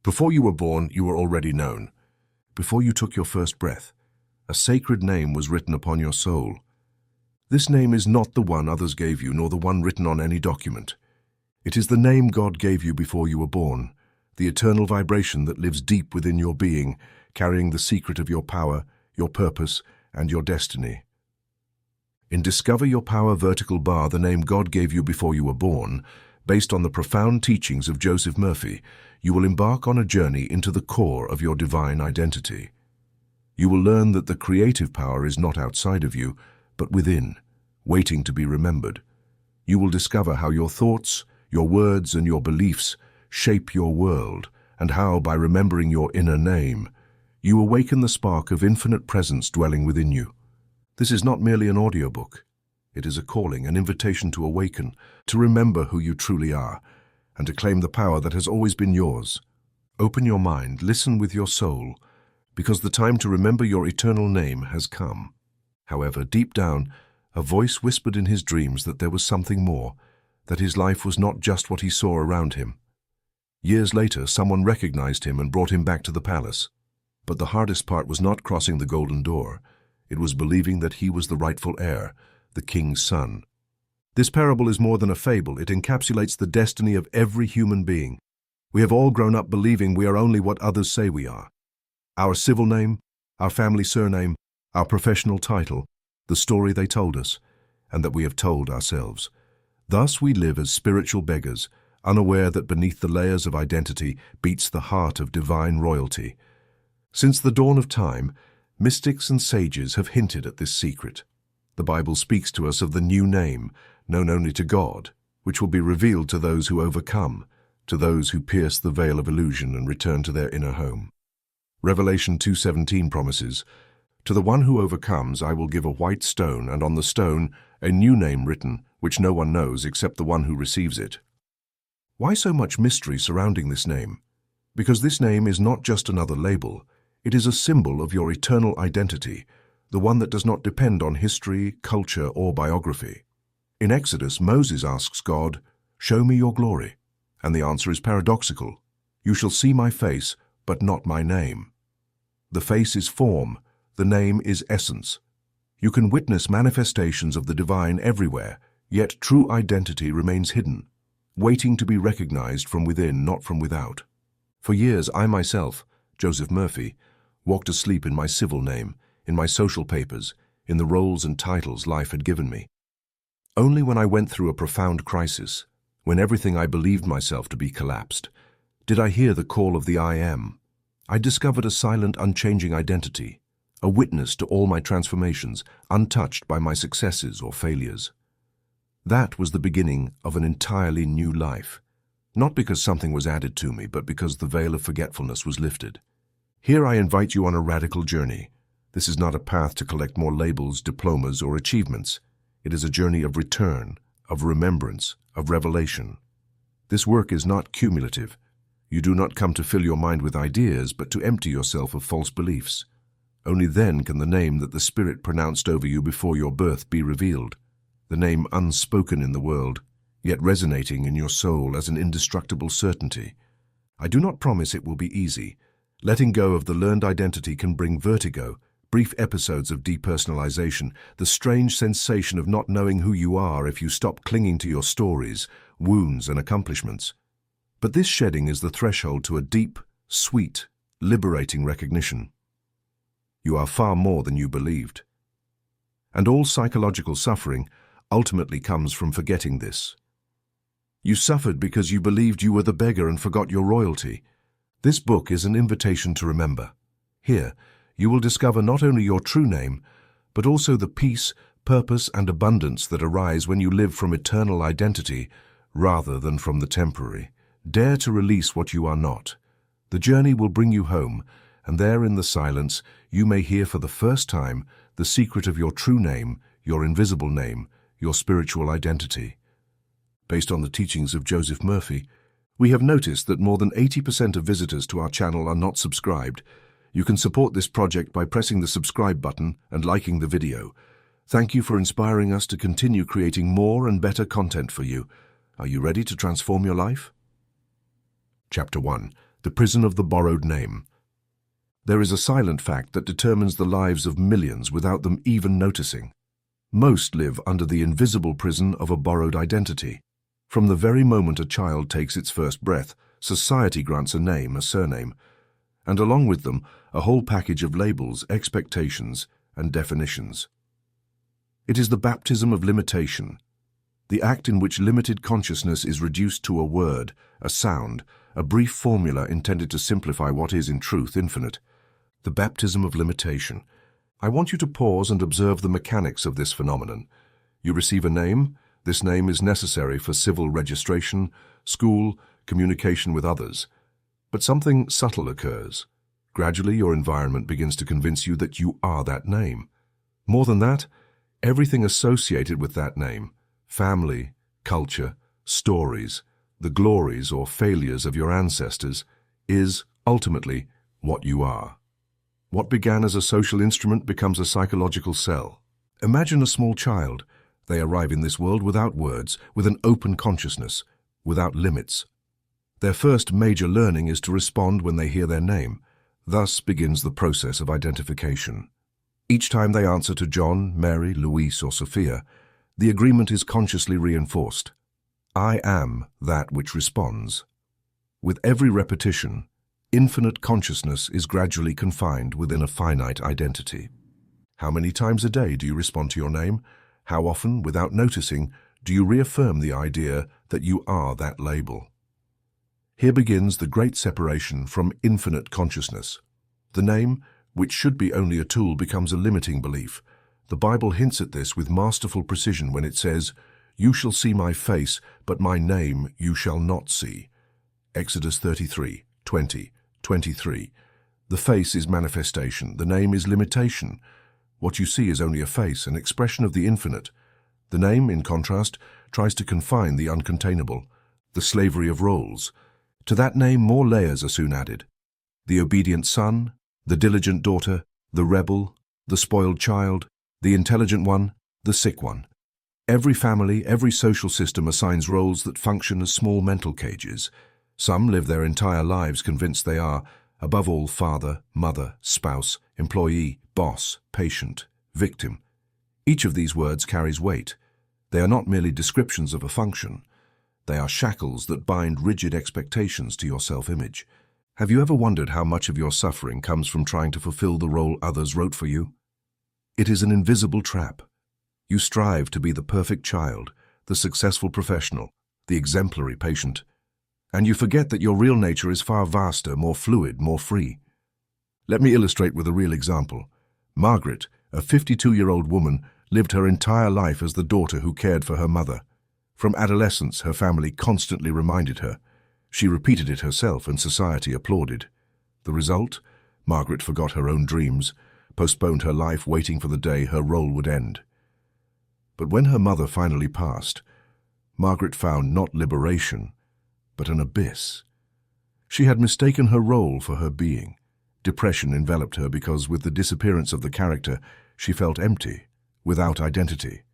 Before you were born, you were already known. Before you took your first breath, a sacred name was written upon your soul. This name is not the one others gave you, nor the one written on any document. It is the name God gave you before you were born, the eternal vibration that lives deep within your being, carrying the secret of your power, your purpose, and your destiny. In Discover Your Power vertical bar, the name God gave you before you were born, based on the profound teachings of Joseph Murphy, you will embark on a journey into the core of your divine identity. You will learn that the creative power is not outside of you, but within, waiting to be remembered. You will discover how your thoughts, your words, and your beliefs shape your world, and how, by remembering your inner name, you awaken the spark of infinite presence dwelling within you. This is not merely an audiobook. It is a calling, an invitation to awaken, to remember who you truly are, and to claim the power that has always been yours. Open your mind, listen with your soul, because the time to remember your eternal name has come. However, deep down, a voice whispered in his dreams that there was something more, that his life was not just what he saw around him. Years later, someone recognized him and brought him back to the palace. But the hardest part was not crossing the golden door. It was believing that he was the rightful heir, the king's son. This parable is more than a fable. It encapsulates the destiny of every human being. We have all grown up believing we are only what others say we are. Our civil name, our family surname, our professional title, the story they told us, and that we have told ourselves. Thus we live as spiritual beggars, unaware that beneath the layers of identity beats the heart of divine royalty. Since the dawn of time, mystics and sages have hinted at this secret. The Bible speaks to us of the new name, known only to God, which will be revealed to those who overcome, to those who pierce the veil of illusion and return to their inner home. Revelation 2:17 promises, "To the one who overcomes I will give a white stone, and on the stone a new name written, which no one knows except the one who receives it." Why so much mystery surrounding this name? Because this name is not just another label. It is a symbol of your eternal identity, the one that does not depend on history, culture, or biography. In Exodus, Moses asks God, "Show me your glory." And the answer is paradoxical. "You shall see my face, but not my name." The face is form, the name is essence. You can witness manifestations of the divine everywhere, yet true identity remains hidden, waiting to be recognized from within, not from without. For years, I myself, Joseph Murphy, walked asleep in my civil name, in my social papers, in the roles and titles life had given me. Only when I went through a profound crisis, when everything I believed myself to be collapsed, did I hear the call of the I Am. I discovered a silent, unchanging identity, a witness to all my transformations, untouched by my successes or failures. That was the beginning of an entirely new life, not because something was added to me, but because the veil of forgetfulness was lifted. Here I invite you on a radical journey. This is not a path to collect more labels, diplomas, or achievements. It is a journey of return, of remembrance, of revelation. This work is not cumulative. You do not come to fill your mind with ideas, but to empty yourself of false beliefs. Only then can the name that the Spirit pronounced over you before your birth be revealed, the name unspoken in the world, yet resonating in your soul as an indestructible certainty. I do not promise it will be easy. Letting go of the learned identity can bring vertigo, brief episodes of depersonalization, the strange sensation of not knowing who you are if you stop clinging to your stories, wounds, and accomplishments. But this shedding is the threshold to a deep, sweet, liberating recognition. You are far more than you believed. And all psychological suffering ultimately comes from forgetting this. You suffered because you believed you were the beggar and forgot your royalty. This book is an invitation to remember. Here, you will discover not only your true name, but also the peace, purpose, and abundance that arise when you live from eternal identity rather than from the temporary. Dare to release what you are not. The journey will bring you home, and there in the silence, you may hear for the first time the secret of your true name, your invisible name, your spiritual identity. Based on the teachings of Joseph Murphy, we have noticed that more than 80% of visitors to our channel are not subscribed. You can support this project by pressing the subscribe button and liking the video. Thank you for inspiring us to continue creating more and better content for you. Are you ready to transform your life? Chapter 1. the prison of the borrowed name. There is a silent fact that determines the lives of millions without them even noticing. Most live under the invisible prison of a borrowed identity. From the very moment a child takes its first breath, society grants a name, a surname, and along with them, a whole package of labels, expectations, and definitions. It is the baptism of limitation, the act in which limited consciousness is reduced to a word, a sound, a brief formula intended to simplify what is in truth infinite. The baptism of limitation. I want you to pause and observe the mechanics of this phenomenon. You receive a name. This name is necessary for civil registration, school, communication with others. But something subtle occurs. Gradually, your environment begins to convince you that you are that name. More than that, everything associated with that name, family, culture, stories, the glories or failures of your ancestors, is, ultimately, what you are. What began as a social instrument becomes a psychological cell. Imagine a small child. They arrive in this world without words, with an open consciousness, without limits. Their first major learning is to respond when they hear their name. Thus begins the process of identification. Each time they answer to John, Mary, Louise, or Sophia, the agreement is consciously reinforced. I am that which responds. With every repetition, infinite consciousness is gradually confined within a finite identity. How many times a day do you respond to your name? How often, without noticing, do you reaffirm the idea that you are that label? Here begins the great separation from infinite consciousness. The name, which should be only a tool, becomes a limiting belief. The Bible hints at this with masterful precision when it says, "You shall see my face, but my name you shall not see." Exodus 33, 20, 23. The face is manifestation. The name is limitation. What you see is only a face, an expression of the infinite. The name, in contrast, tries to confine the uncontainable, the slavery of roles. To that name more layers are soon added. The obedient son, the diligent daughter, the rebel, the spoiled child, the intelligent one, the sick one. Every family, every social system assigns roles that function as small mental cages. Some live their entire lives convinced they are, above all, father, mother, spouse, employee, boss, patient, victim. Each of these words carries weight. They are not merely descriptions of a function. They are shackles that bind rigid expectations to your self-image. Have you ever wondered how much of your suffering comes from trying to fulfill the role others wrote for you? It is an invisible trap. You strive to be the perfect child, the successful professional, the exemplary patient, and you forget that your real nature is far vaster, more fluid, more free. Let me illustrate with a real example. Margaret, a 52-year-old woman, lived her entire life as the daughter who cared for her mother. From adolescence, her family constantly reminded her. She repeated it herself, and society applauded. The result? Margaret forgot her own dreams, postponed her life, waiting for the day her role would end. But when her mother finally passed, Margaret found not liberation, but an abyss. She had mistaken her role for her being. Depression enveloped her because, with the disappearance of the character, she felt empty, without identity.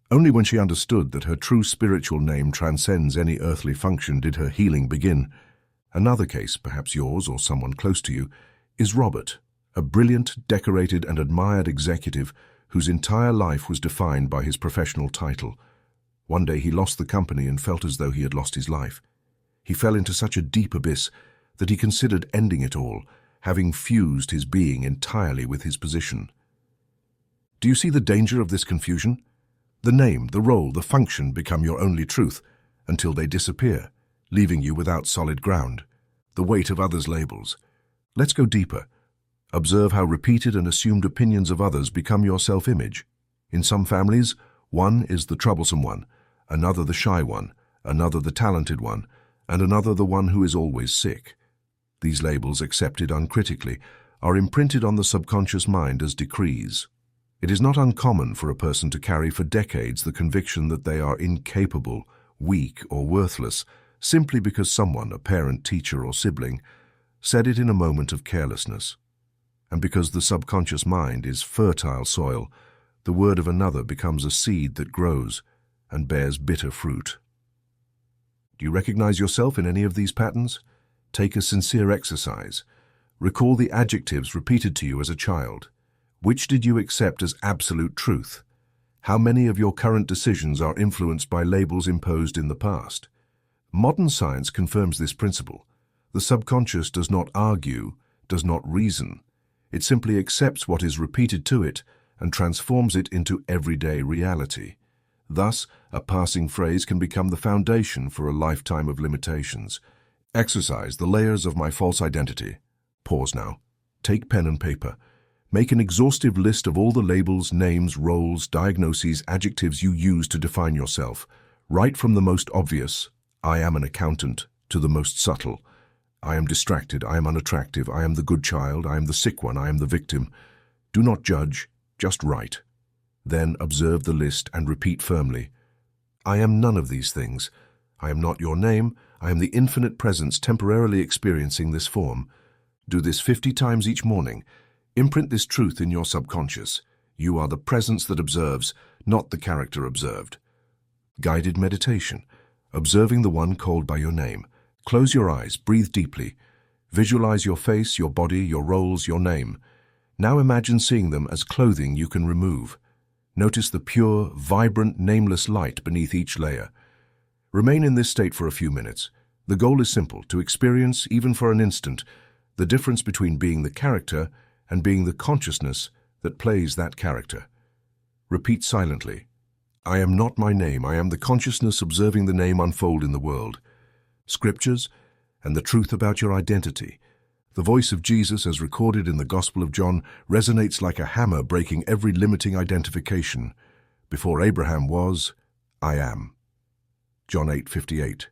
Only when she understood that her true spiritual name transcends any earthly function did her healing begin. Another case, perhaps yours or someone close to you, is Robert, a brilliant, decorated and admired executive whose entire life was defined by his professional title. One day he lost the company and felt as though he had lost his life. He fell into such a deep abyss that he considered ending it all, having fused his being entirely with his position. Do you see the danger of this confusion? The name, the role, the function become your only truth until they disappear, leaving you without solid ground, the weight of others' labels. Let's go deeper. Observe how repeated and assumed opinions of others become your self-image. In some families, one is the troublesome one, another the shy one, another the talented one, and another the one who is always sick. These labels, accepted uncritically, are imprinted on the subconscious mind as decrees. It is not uncommon for a person to carry for decades the conviction that they are incapable, weak, or worthless, simply because someone, a parent, teacher, or sibling, said it in a moment of carelessness. And because the subconscious mind is fertile soil, the word of another becomes a seed that grows and bears bitter fruit. Do you recognize yourself in any of these patterns? Take a sincere exercise. Recall the adjectives repeated to you as a child. Which did you accept as absolute truth? How many of your current decisions are influenced by labels imposed in the past? Modern science confirms this principle. The subconscious does not argue, does not reason. It simply accepts what is repeated to it and transforms it into everyday reality. Thus, a passing phrase can become the foundation for a lifetime of limitations. Exercise the layers of my false identity. Pause now. Take pen and paper. Make an exhaustive list of all the labels, names, roles, diagnoses, adjectives you use to define yourself. Right from the most obvious, I am an accountant, to the most subtle, I am distracted, I am unattractive, I am the good child, I am the sick one, I am the victim. Do not judge, just write. Then observe the list and repeat firmly, I am none of these things. I am not your name, I am the infinite presence temporarily experiencing this form. Do this 50 times each morning. Imprint this truth in your subconscious. You are the presence that observes, not the character observed. Guided meditation. Observing the one called by your name. Close your eyes, breathe deeply. Visualize your face, your body, your roles, your name. Now imagine seeing them as clothing you can remove. Notice the pure, vibrant, nameless light beneath each layer. Remain in this state for a few minutes. The goal is simple, to experience, even for an instant, the difference between being the character and being the consciousness that plays that character. Repeat silently. I am not my name, I am the consciousness observing the name unfold in the world. Scriptures and the truth about your identity. The voice of Jesus, as recorded in the Gospel of John, resonates like a hammer breaking every limiting identification. Before Abraham was, I am. John 8:58.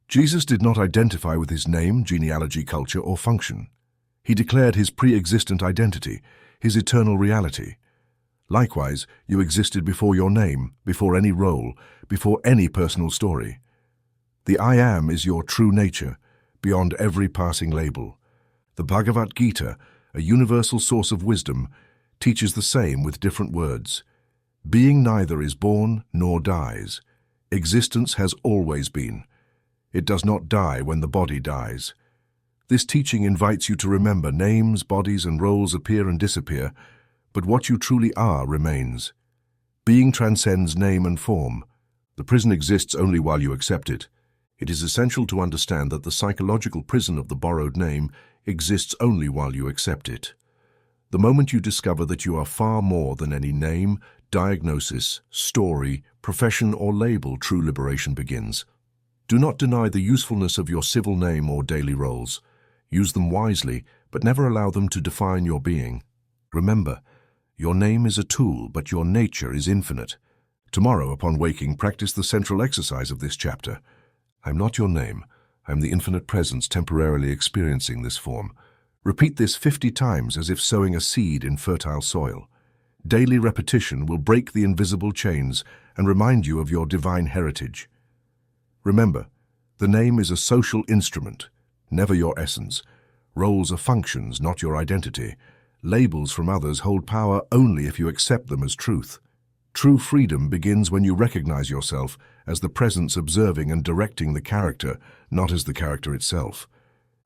Jesus did not identify with his name, genealogy, culture, or function. He declared his pre-existent identity, his eternal reality. Likewise, you existed before your name, before any role, before any personal story. The I am is your true nature, beyond every passing label. The Bhagavad Gita, a universal source of wisdom, teaches the same with different words. Being neither is born nor dies. Existence has always been. It does not die when the body dies. This teaching invites you to remember names, bodies, and roles appear and disappear, but what you truly are remains. Being transcends name and form. The prison exists only while you accept it. It is essential to understand that the psychological prison of the borrowed name exists only while you accept it. The moment you discover that you are far more than any name, diagnosis, story, profession, or label, true liberation begins. Do not deny the usefulness of your civil name or daily roles. Use them wisely, but never allow them to define your being. Remember, your name is a tool, but your nature is infinite. Tomorrow, upon waking, practice the central exercise of this chapter. I am not your name. I am the infinite presence temporarily experiencing this form. Repeat this 50 times as if sowing a seed in fertile soil. Daily repetition will break the invisible chains and remind you of your divine heritage. Remember, the name is a social instrument, never your essence. Roles are functions, not your identity. Labels from others hold power only if you accept them as truth. True freedom begins when you recognize yourself as the presence observing and directing the character, not as the character itself.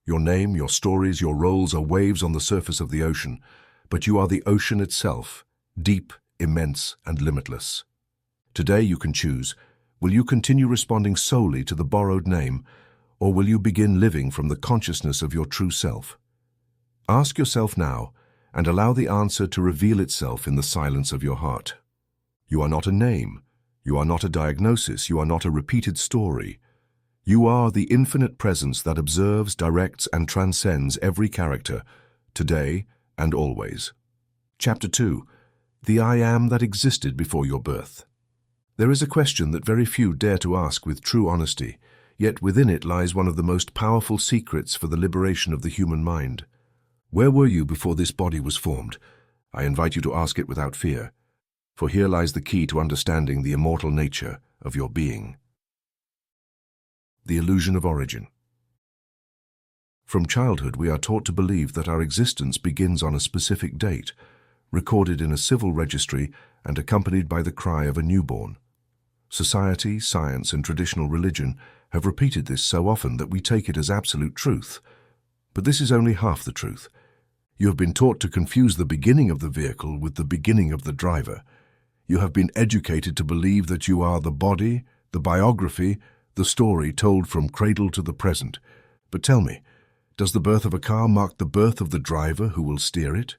Your name, your stories, your roles are waves on the surface of the ocean, but you are the ocean itself, deep, immense, and limitless. Today you can choose. Will you continue responding solely to the borrowed name, or will you begin living from the consciousness of your true self? Ask yourself now, and allow the answer to reveal itself in the silence of your heart. You are not a name. You are not a diagnosis. You are not a repeated story. You are the infinite presence that observes, directs, and transcends every character, today and always. Chapter 2. The I Am that existed before your birth. There is a question that very few dare to ask with true honesty, yet within it lies one of the most powerful secrets for the liberation of the human mind. Where were you before this body was formed? I invite you to ask it without fear, for here lies the key to understanding the immortal nature of your being. The illusion of origin. From childhood, we are taught to believe that our existence begins on a specific date, recorded in a civil registry and accompanied by the cry of a newborn. Society, science, and traditional religion have repeated this so often that we take it as absolute truth. But this is only half the truth. You have been taught to confuse the beginning of the vehicle with the beginning of the driver. You have been educated to believe that you are the body, the biography, the story told from cradle to the present. But tell me, does the birth of a car mark the birth of the driver who will steer it?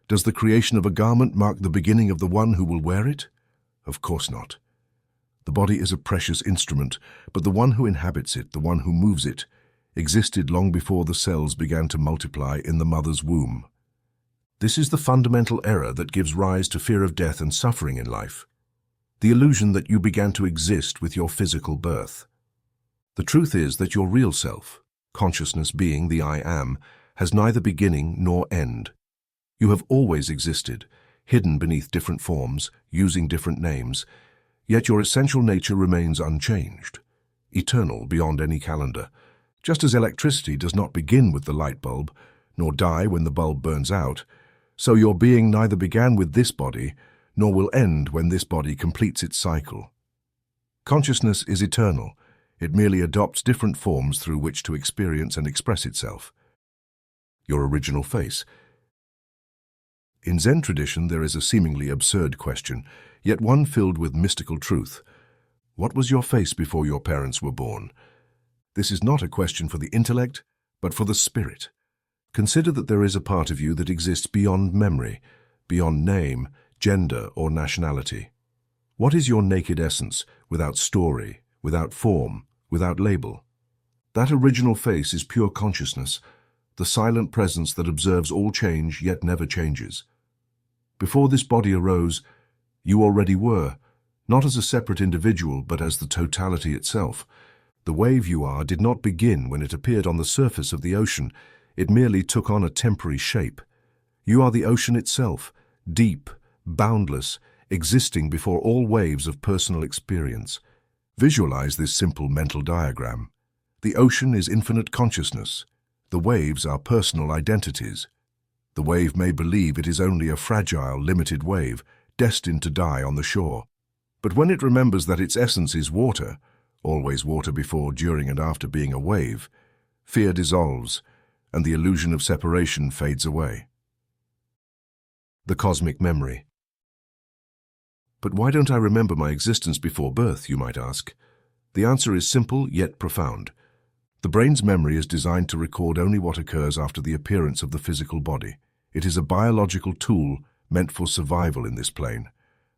Does the creation of a garment mark the beginning of the one who will wear it? Of course not. The body is a precious instrument, but the one who inhabits it, the one who moves it, existed long before the cells began to multiply in the mother's womb. This is the fundamental error that gives rise to fear of death and suffering in life. The illusion that you began to exist with your physical birth. The truth is that your real self, consciousness being the I am, has neither beginning nor end. You have always existed, hidden beneath different forms, using different names, yet your essential nature remains unchanged, eternal beyond any calendar. Just as electricity does not begin with the light bulb, nor die when the bulb burns out, so your being neither began with this body, nor will end when this body completes its cycle. Consciousness is eternal. It merely adopts different forms through which to experience and express itself. Your original face. In Zen tradition, there is a seemingly absurd question, yet one filled with mystical truth. What was your face before your parents were born? This is not a question for the intellect, but for the spirit. Consider that there is a part of you that exists beyond memory, beyond name, gender, or nationality. What is your naked essence, without story, without form, without label? That original face is pure consciousness, the silent presence that observes all change yet never changes. Before this body arose, you already were, not as a separate individual but as the totality itself. The wave you are did not begin when it appeared on the surface of the ocean. It merely took on a temporary shape. You are the ocean itself, deep, boundless, existing before all waves of personal experience. Visualize this simple mental diagram. The ocean is infinite consciousness. The waves are personal identities. The wave may believe it is only a fragile, limited wave, destined to die on the shore. But when it remembers that its essence is water, always water before, during, and after being a wave, fear dissolves, and the illusion of separation fades away. The cosmic memory. But why don't I remember my existence before birth, you might ask? The answer is simple yet profound. The brain's memory is designed to record only what occurs after the appearance of the physical body. It is a biological tool meant for survival in this plane.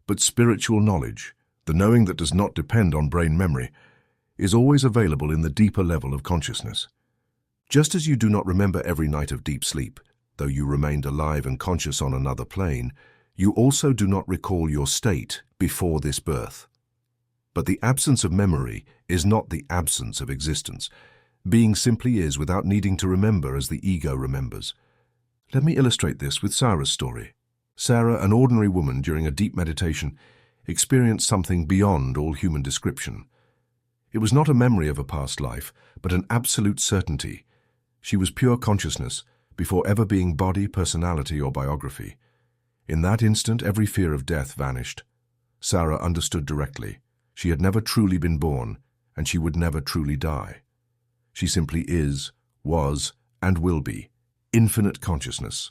But spiritual knowledge, the knowing that does not depend on brain memory, is always available in the deeper level of consciousness. Just as you do not remember every night of deep sleep, though you remained alive and conscious on another plane, you also do not recall your state before this birth. But the absence of memory is not the absence of existence. Being simply is without needing to remember as the ego remembers. Let me illustrate this with Sarah's story. Sarah, an ordinary woman during a deep meditation, experienced something beyond all human description. It was not a memory of a past life, but an absolute certainty. She was pure consciousness, before ever being body, personality, or biography. In that instant, every fear of death vanished. Sarah understood directly. She had never truly been born, and she would never truly die. She simply is, was, and will be. Infinite consciousness,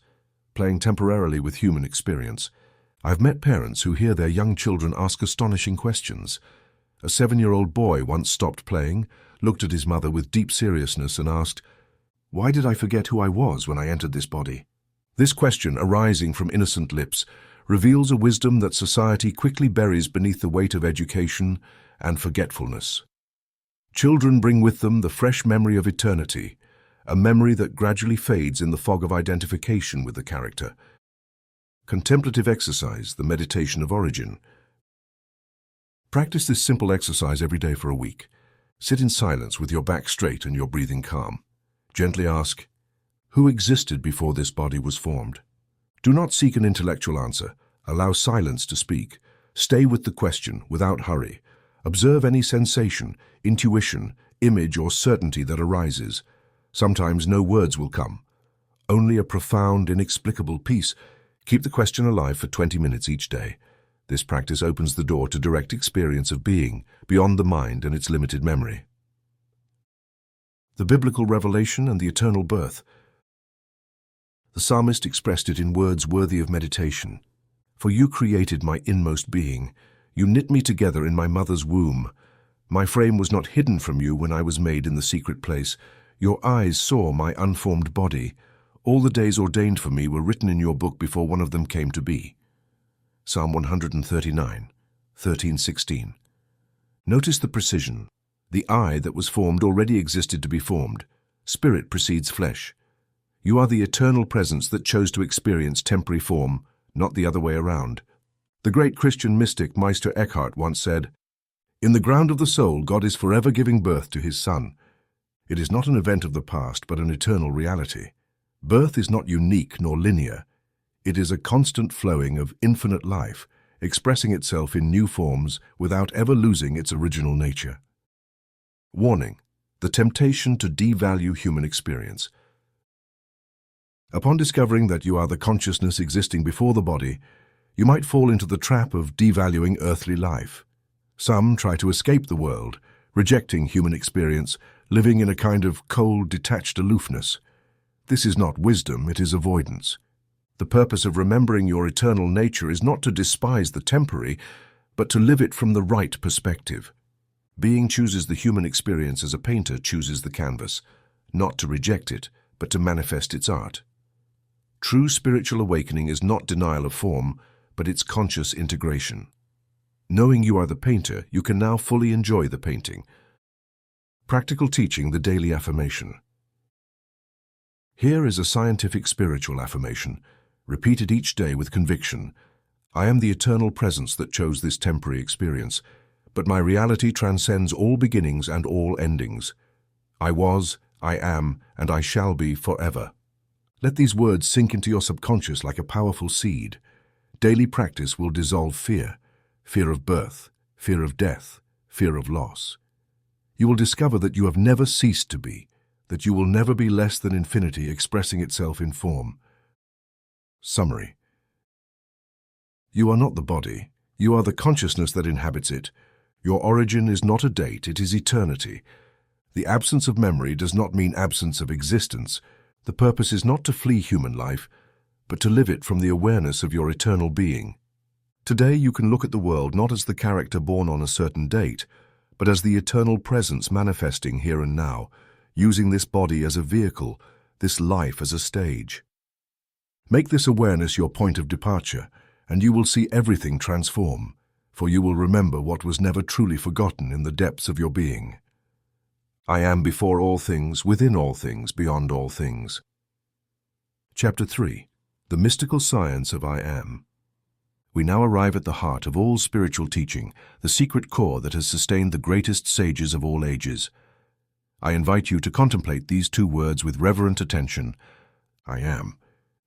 playing temporarily with human experience. I've met parents who hear their young children ask astonishing questions. A 7-year-old boy once stopped playing, looked at his mother with deep seriousness and asked, "Why did I forget who I was when I entered this body?" This question, arising from innocent lips, reveals a wisdom that society quickly buries beneath the weight of education and forgetfulness. Children bring with them the fresh memory of eternity, a memory that gradually fades in the fog of identification with the character. Contemplative exercise, the meditation of origin. Practice this simple exercise every day for a week. Sit in silence with your back straight and your breathing calm. Gently ask, who existed before this body was formed? Do not seek an intellectual answer. Allow silence to speak. Stay with the question without hurry. Observe any sensation, intuition, image, or certainty that arises. Sometimes no words will come. Only a profound, inexplicable peace. Keep the question alive for 20 minutes each day. This practice opens the door to direct experience of being, beyond the mind and its limited memory. the biblical revelation and the eternal birth. The psalmist expressed it in words worthy of meditation. For you created my inmost being. You knit me together in my mother's womb. My frame was not hidden from you when I was made in the secret place. Your eyes saw my unformed body. All the days ordained for me were written in your book before one of them came to be. Psalm 139, 13-16. Notice the precision. The I that was formed already existed to be formed. Spirit precedes flesh. You are the eternal presence that chose to experience temporary form, not the other way around. The great Christian mystic Meister Eckhart once said, "In the ground of the soul, God is forever giving birth to his Son. It is not an event of the past, but an eternal reality. Birth is not unique nor linear. It is a constant flowing of infinite life, expressing itself in new forms without ever losing its original nature." Warning: the temptation to devalue human experience. Upon discovering that you are the consciousness existing before the body, you might fall into the trap of devaluing earthly life. Some try to escape the world, rejecting human experience, living in a kind of cold, detached aloofness. This is not wisdom, it is avoidance. The purpose of remembering your eternal nature is not to despise the temporary, but to live it from the right perspective. Being chooses the human experience as a painter chooses the canvas, not to reject it, but to manifest its art. True spiritual awakening is not denial of form, but its conscious integration. Knowing you are the painter, you can now fully enjoy the painting. Practical teaching, the daily affirmation. Here is a scientific spiritual affirmation, repeated each day with conviction. I am the eternal presence that chose this temporary experience, but my reality transcends all beginnings and all endings. I was, I am, and I shall be forever. Let these words sink into your subconscious like a powerful seed. Daily practice will dissolve fear, fear of birth, fear of death, fear of loss. You will discover that you have never ceased to be, that you will never be less than infinity expressing itself in form. Summary. You are not the body. You are the consciousness that inhabits it. Your origin is not a date, it is eternity. The absence of memory does not mean absence of existence. The purpose is not to flee human life, but to live it from the awareness of your eternal being. Today you can look at the world not as the character born on a certain date, but as the eternal presence manifesting here and now, using this body as a vehicle, this life as a stage. Make this awareness your point of departure, and you will see everything transform, for you will remember what was never truly forgotten in the depths of your being. I am before all things, within all things, beyond all things. Chapter 3. The Mystical Science of I Am. We now arrive at the heart of all spiritual teaching, the secret core that has sustained the greatest sages of all ages. I invite you to contemplate these two words with reverent attention. I am.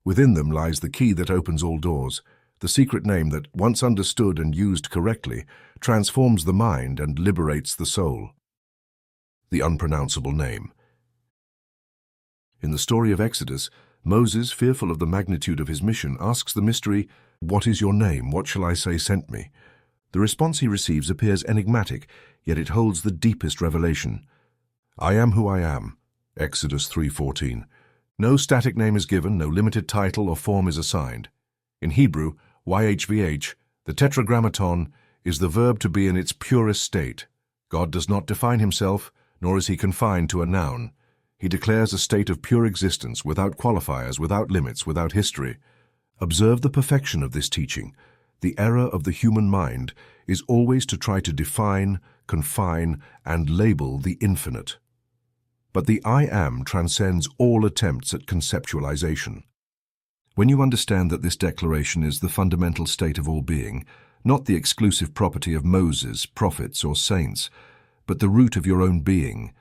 Within them lies the key that opens all doors, the secret name that, once understood and used correctly, transforms the mind and liberates the soul. The unpronounceable name. In the story of Exodus, Moses, fearful of the magnitude of his mission, asks the mystery, "What is your name? What shall I say sent me?" The response he receives appears enigmatic, yet it holds the deepest revelation. I am who I am. Exodus 3:14. No static name is given, no limited title or form is assigned. In Hebrew, YHVH, the tetragrammaton, is the verb to be in its purest state. God does not define himself, nor is he confined to a noun. He declares a state of pure existence, without qualifiers, without limits, without history. Observe the perfection of this teaching. The error of the human mind is always to try to define, confine, and label the infinite. But the I Am transcends all attempts at conceptualization. When you understand that this declaration is the fundamental state of all being, not the exclusive property of Moses, prophets, or saints, but the root of your own being,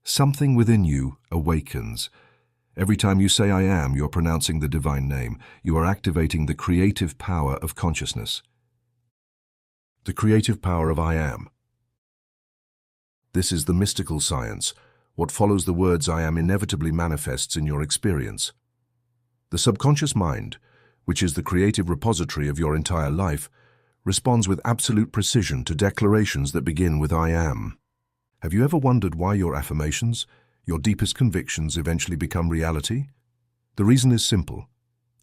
something within you awakens. Every time you say I am, you're pronouncing the divine name. You are activating the creative power of consciousness. The creative power of I am. This is the mystical science. What follows the words I am inevitably manifests in your experience. The subconscious mind, which is the creative repository of your entire life, responds with absolute precision to declarations that begin with I am. Have you ever wondered why your affirmations, your deepest convictions eventually become reality? The reason is simple.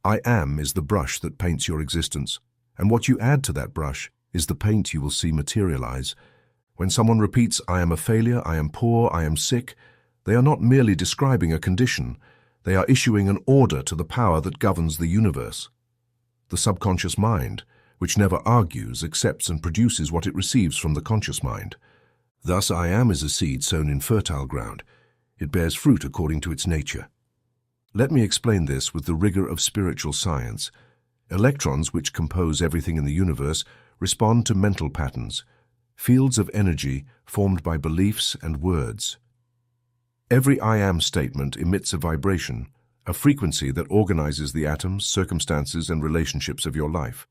I am is the brush that paints your existence, and what you add to that brush is the paint you will see materialize. When someone repeats, I am a failure, I am poor, I am sick, they are not merely describing a condition, they are issuing an order to the power that governs the universe. The subconscious mind, which never argues, accepts and produces what it receives from the conscious mind. Thus, I am is a seed sown in fertile ground. It bears fruit according to its nature. Let me explain this with the rigor of spiritual science. Electrons, which compose everything in the universe, respond to mental patterns, fields of energy formed by beliefs and words. Every I am statement emits a vibration, a frequency that organizes the atoms, circumstances, and relationships of your life.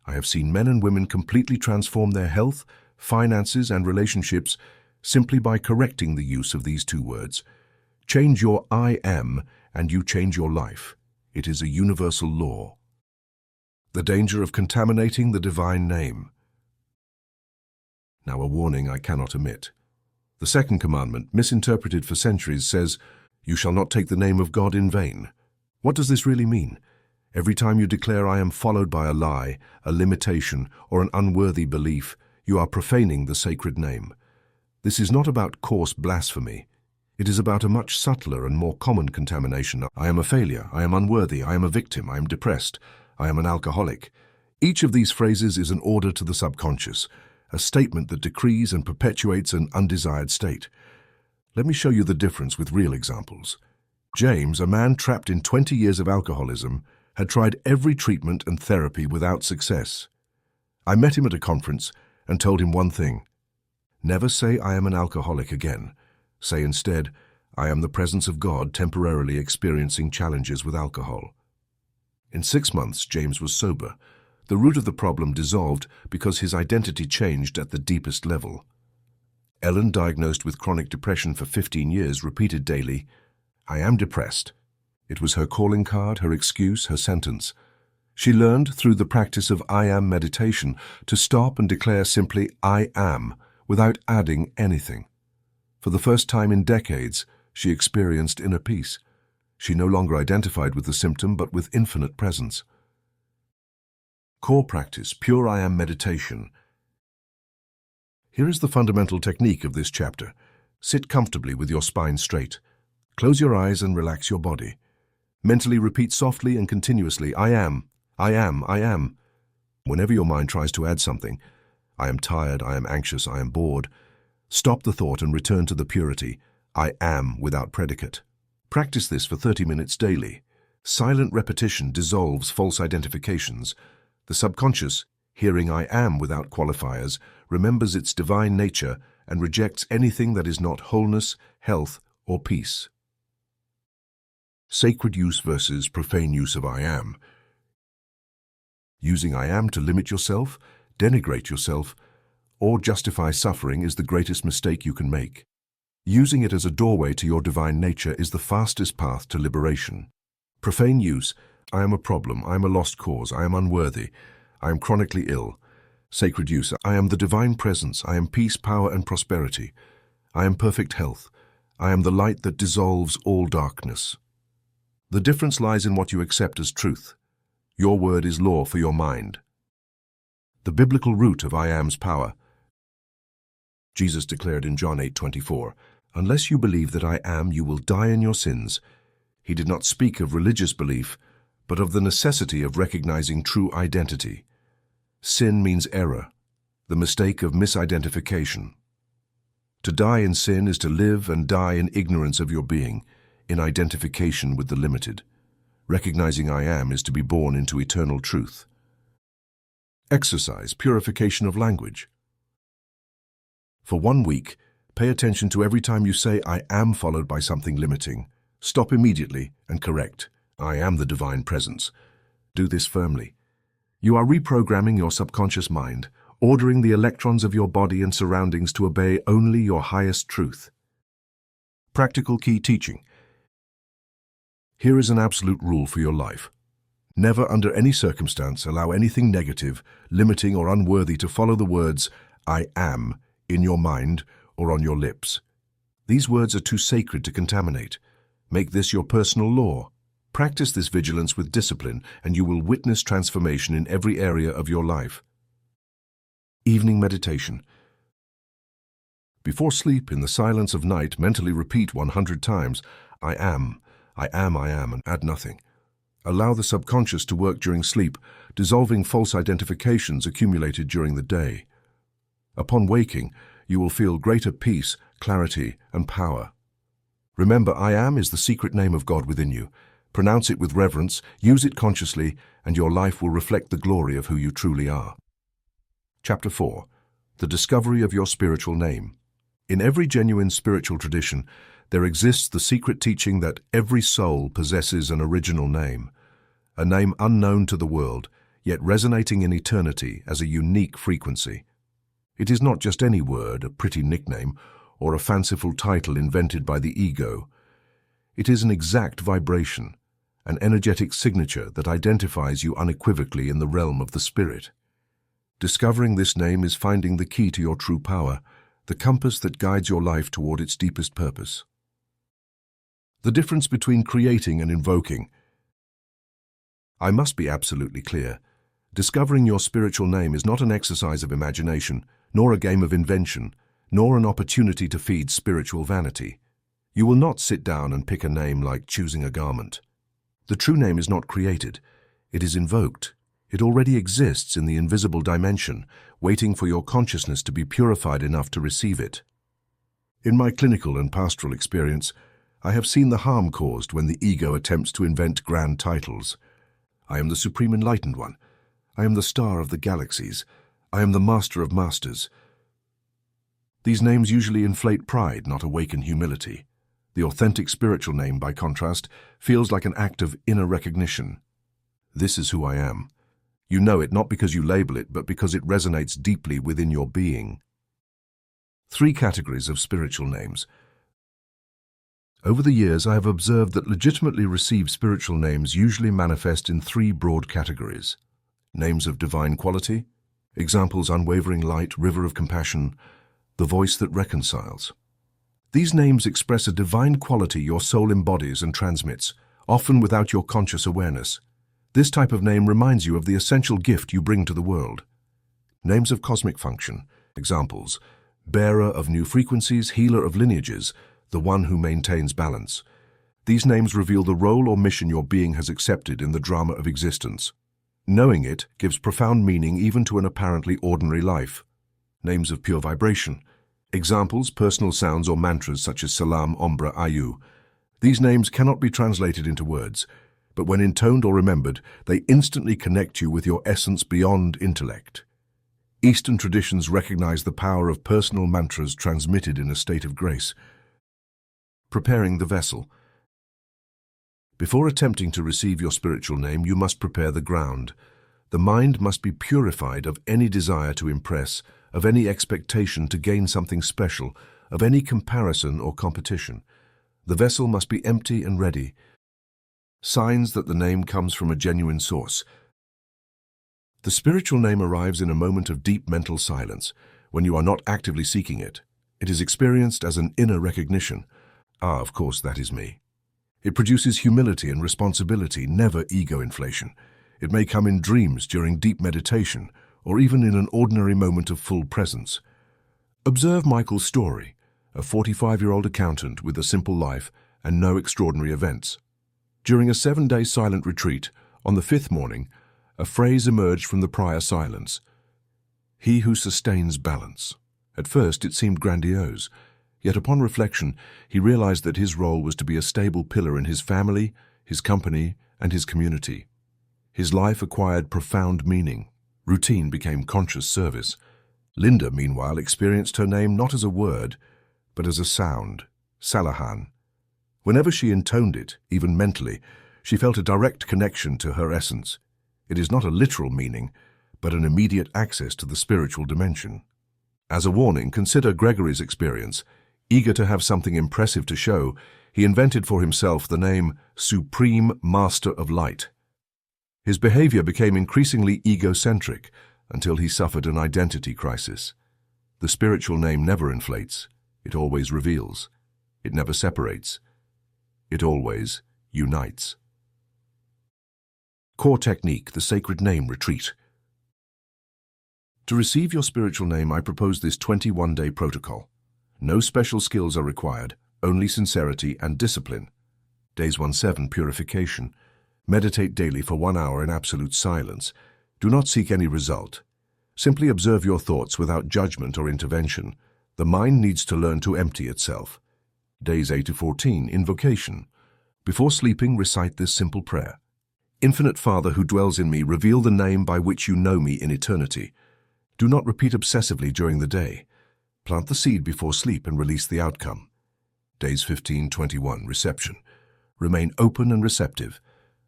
I have seen men and women completely transform their health, finances, and relationships simply by correcting the use of these two words. Change your I am, and you change your life. It is a universal law. The danger of contaminating the divine name. Now a warning I cannot omit. The second commandment, misinterpreted for centuries, says, "You shall not take the name of God in vain." What does this really mean? Every time you declare I am followed by a lie, a limitation, or an unworthy belief, you are profaning the sacred name. This is not about coarse blasphemy. It is about a much subtler and more common contamination. I am a failure, I am unworthy, I am a victim, I am depressed, I am an alcoholic. Each of these phrases is an order to the subconscious, a statement that decrees and perpetuates an undesired state. Let me show you the difference with real examples. James, a man trapped in 20 years of alcoholism, had tried every treatment and therapy without success. I met him at a conference and told him one thing: never say I am an alcoholic again. Say instead, I am the presence of God temporarily experiencing challenges with alcohol. In 6 months, James was sober. The root of the problem dissolved because his identity changed at the deepest level. Ellen, diagnosed with chronic depression for 15 years, repeated daily, I am depressed. It was her calling card, her excuse, her sentence. She learned through the practice of I am meditation to stop and declare simply I am without adding anything. For the first time in decades, she experienced inner peace. She no longer identified with the symptom but with infinite presence. Core practice, pure I am meditation. Here is the fundamental technique of this chapter. Sit comfortably with your spine straight. Close your eyes and relax your body. Mentally repeat softly and continuously, I am, I am, I am. Whenever your mind tries to add something, I am tired, I am anxious, I am bored, stop the thought and return to the purity, I am without predicate. Practice this for 30 minutes daily. Silent repetition dissolves false identifications. The subconscious, hearing I am without qualifiers, remembers its divine nature and rejects anything that is not wholeness, health, or peace. Sacred use versus profane use of I am. Using I am to limit yourself, denigrate yourself, or justify suffering is the greatest mistake you can make. Using it as a doorway to your divine nature is the fastest path to liberation. Profane use, I am a problem, I am a lost cause, I am unworthy, I am chronically ill. Sacred use, I am the divine presence, I am peace, power, and prosperity. I am perfect health. I am the light that dissolves all darkness. The difference lies in what you accept as truth. Your word is law for your mind. The biblical root of I am's power. Jesus declared in John 8:24, unless you believe that I am, you will die in your sins. He did not speak of religious belief, but of the necessity of recognizing true identity. Sin means error, the mistake of misidentification. To die in sin is to live and die in ignorance of your being, in identification with the limited. Recognizing I am is to be born into eternal truth. Exercise, purification of language. For 1 week, pay attention to every time you say I am followed by something limiting. Stop immediately and correct. I am the divine presence. Do this firmly. You are reprogramming your subconscious mind, ordering the electrons of your body and surroundings to obey only your highest truth. Practical key teaching. Here is an absolute rule for your life. Never under any circumstance allow anything negative, limiting, or unworthy to follow the words I am in your mind or on your lips. These words are too sacred to contaminate. Make this your personal law. Practice this vigilance with discipline, and you will witness transformation in every area of your life. Evening meditation. Before sleep, in the silence of night, mentally repeat 100 times, I am, I am, I am, and add nothing. Allow the subconscious to work during sleep, dissolving false identifications accumulated during the day. Upon waking, you will feel greater peace, clarity, and power. Remember, I am is the secret name of God within you. Pronounce it with reverence, use it consciously, and your life will reflect the glory of who you truly are. Chapter 4. The Discovery of Your Spiritual Name. In every genuine spiritual tradition, there exists the secret teaching that every soul possesses an original name, a name unknown to the world, yet resonating in eternity as a unique frequency. It is not just any word, a pretty nickname, or a fanciful title invented by the ego. It is an exact vibration, an energetic signature that identifies you unequivocally in the realm of the spirit. Discovering this name is finding the key to your true power, the compass that guides your life toward its deepest purpose. The difference between creating and invoking. I must be absolutely clear. Discovering your spiritual name is not an exercise of imagination, nor a game of invention, nor an opportunity to feed spiritual vanity. You will not sit down and pick a name like choosing a garment. The true name is not created. It is invoked. It already exists in the invisible dimension, waiting for your consciousness to be purified enough to receive it. In my clinical and pastoral experience, I have seen the harm caused when the ego attempts to invent grand titles. I am the Supreme Enlightened One. I am the Star of the Galaxies. I am the Master of Masters. These names usually inflate pride, not awaken humility. The authentic spiritual name, by contrast, feels like an act of inner recognition. This is who I am. You know it not because you label it, but because it resonates deeply within your being. 3 categories of spiritual names. Over the years, I have observed that legitimately received spiritual names usually manifest in 3 broad categories. Names of divine quality, examples unwavering light, river of compassion, the voice that reconciles. These names express a divine quality your soul embodies and transmits, often without your conscious awareness. This type of name reminds you of the essential gift you bring to the world. Names of cosmic function, examples, bearer of new frequencies, healer of lineages, the one who maintains balance. These names reveal the role or mission your being has accepted in the drama of existence. Knowing it gives profound meaning even to an apparently ordinary life. Names of pure vibration, examples, personal sounds or mantras such as Salam, Ombra, Ayu. These names cannot be translated into words, but when intoned or remembered, they instantly connect you with your essence beyond intellect. Eastern traditions recognize the power of personal mantras transmitted in a state of grace. Preparing the vessel. Before attempting to receive your spiritual name, you must prepare the ground. The mind must be purified of any desire to impress, of any expectation to gain something special, of any comparison or competition. The vessel must be empty and ready. Signs that the name comes from a genuine source. The spiritual name arrives in a moment of deep mental silence, when you are not actively seeking it. It is experienced as an inner recognition. Ah, of course, that is me. It produces humility and responsibility, never ego inflation. It may come in dreams during deep meditation, or even in an ordinary moment of full presence. Observe Michael's story, a 45-year-old accountant with a simple life and no extraordinary events. During a 7-day silent retreat, on the 5th morning, a phrase emerged from the prior silence. He who sustains balance. At first it seemed grandiose, yet upon reflection he realized that his role was to be a stable pillar in his family, his company, and his community. His life acquired profound meaning. Routine became conscious service. Linda, meanwhile, experienced her name not as a word, but as a sound, Salahan. Whenever she intoned it, even mentally, she felt a direct connection to her essence. It is not a literal meaning, but an immediate access to the spiritual dimension. As a warning, consider Gregory's experience. Eager to have something impressive to show, he invented for himself the name Supreme Master of Light. His behavior became increasingly egocentric until he suffered an identity crisis. The spiritual name never inflates, it always reveals. It never separates. It always unites. Core technique, the sacred name retreat. To receive your spiritual name, I propose this 21-day protocol. No special skills are required, only sincerity and discipline. Days 1-7, purification. Meditate daily for 1 hour in absolute silence. Do not seek any result. Simply observe your thoughts without judgment or intervention. The mind needs to learn to empty itself. Days 8-14, invocation. Before sleeping, recite this simple prayer. Infinite Father who dwells in me, reveal the name by which you know me in eternity. Do not repeat obsessively during the day. Plant the seed before sleep and release the outcome. Days 15-21, reception. Remain open and receptive.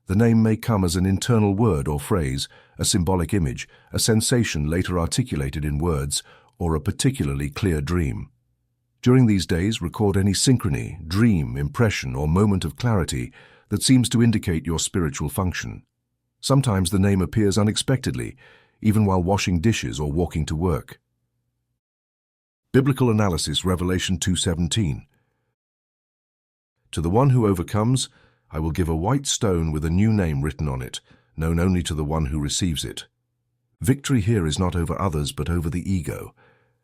The name may come as an internal word or phrase, a symbolic image, a sensation later articulated in words, or a particularly clear dream. During these days, record any synchrony, dream, impression, or moment of clarity that seems to indicate your spiritual function. Sometimes the name appears unexpectedly, even while washing dishes or walking to work. Biblical analysis, Revelation 2:17. To the one who overcomes, I will give a white stone with a new name written on it, known only to the one who receives it. Victory here is not over others, but over the ego.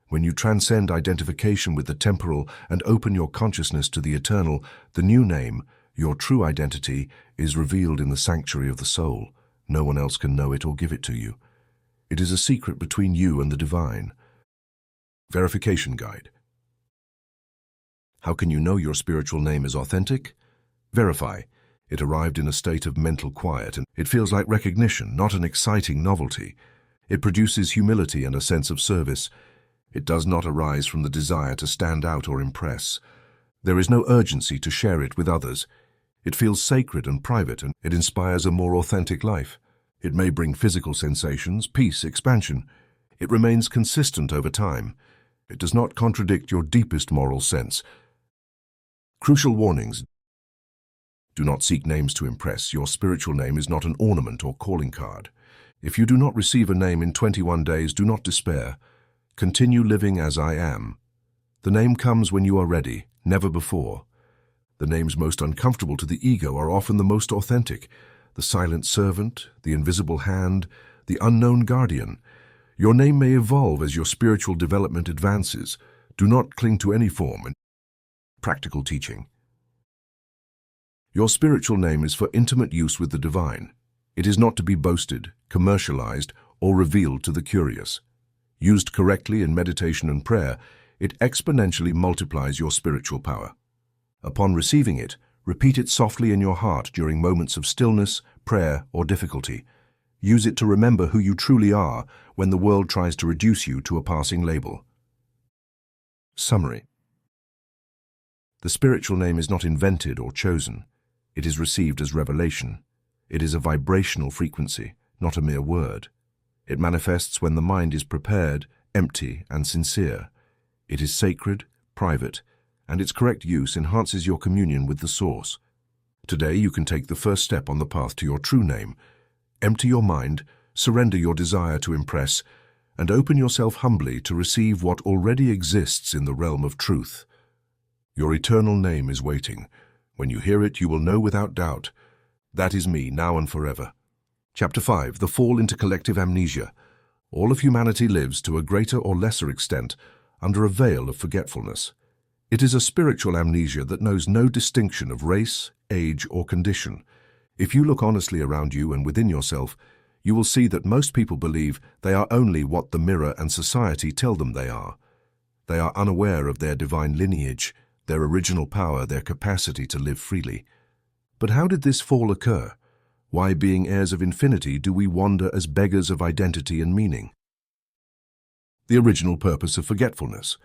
When you transcend identification with the temporal and open your consciousness to the eternal, the new name, your true identity, is revealed in the sanctuary of the soul. No one else can know it or give it to you. It is a secret between you and the divine. Verification guide. How can you know your spiritual name is authentic? Verify. It arrived in a state of mental quiet, and it feels like recognition, not an exciting novelty. It produces humility and a sense of service. It does not arise from the desire to stand out or impress. There is no urgency to share it with others. It feels sacred and private, and it inspires a more authentic life. It may bring physical sensations, peace, expansion. It remains consistent over time. It does not contradict your deepest moral sense. Crucial warnings. Do not seek names to impress. Your spiritual name is not an ornament or calling card. If you do not receive a name in 21 days, do not despair. Continue living as I am. The name comes when you are ready, never before. The names most uncomfortable to the ego are often the most authentic. The silent servant, the invisible hand, the unknown guardian. Your name may evolve as your spiritual development advances. Do not cling to any form. Practical teaching. Your spiritual name is for intimate use with the divine. It is not to be boasted, commercialized, or revealed to the curious. Used correctly in meditation and prayer, it exponentially multiplies your spiritual power. Upon receiving it, repeat it softly in your heart during moments of stillness, prayer, or difficulty. Use it to remember who you truly are when the world tries to reduce you to a passing label. Summary. The spiritual name is not invented or chosen. It is received as revelation. It is a vibrational frequency, not a mere word. It manifests when the mind is prepared, empty, and sincere. It is sacred, private, and its correct use enhances your communion with the Source. Today you can take the first step on the path to your true name. Empty your mind, surrender your desire to impress, and open yourself humbly to receive what already exists in the realm of truth. Your eternal name is waiting. When you hear it, you will know without doubt. That is me, now and forever. Chapter 5. The Fall into Collective Amnesia. All of humanity lives, to a greater or lesser extent, under a veil of forgetfulness. It is a spiritual amnesia that knows no distinction of race, age, or condition. If you look honestly around you and within yourself, you will see that most people believe they are only what the mirror and society tell them they are. They are unaware of their divine lineage, their original power, their capacity to live freely. But how did this fall occur? Why, being heirs of infinity, do we wander as beggars of identity and meaning? The original purpose of forgetfulness.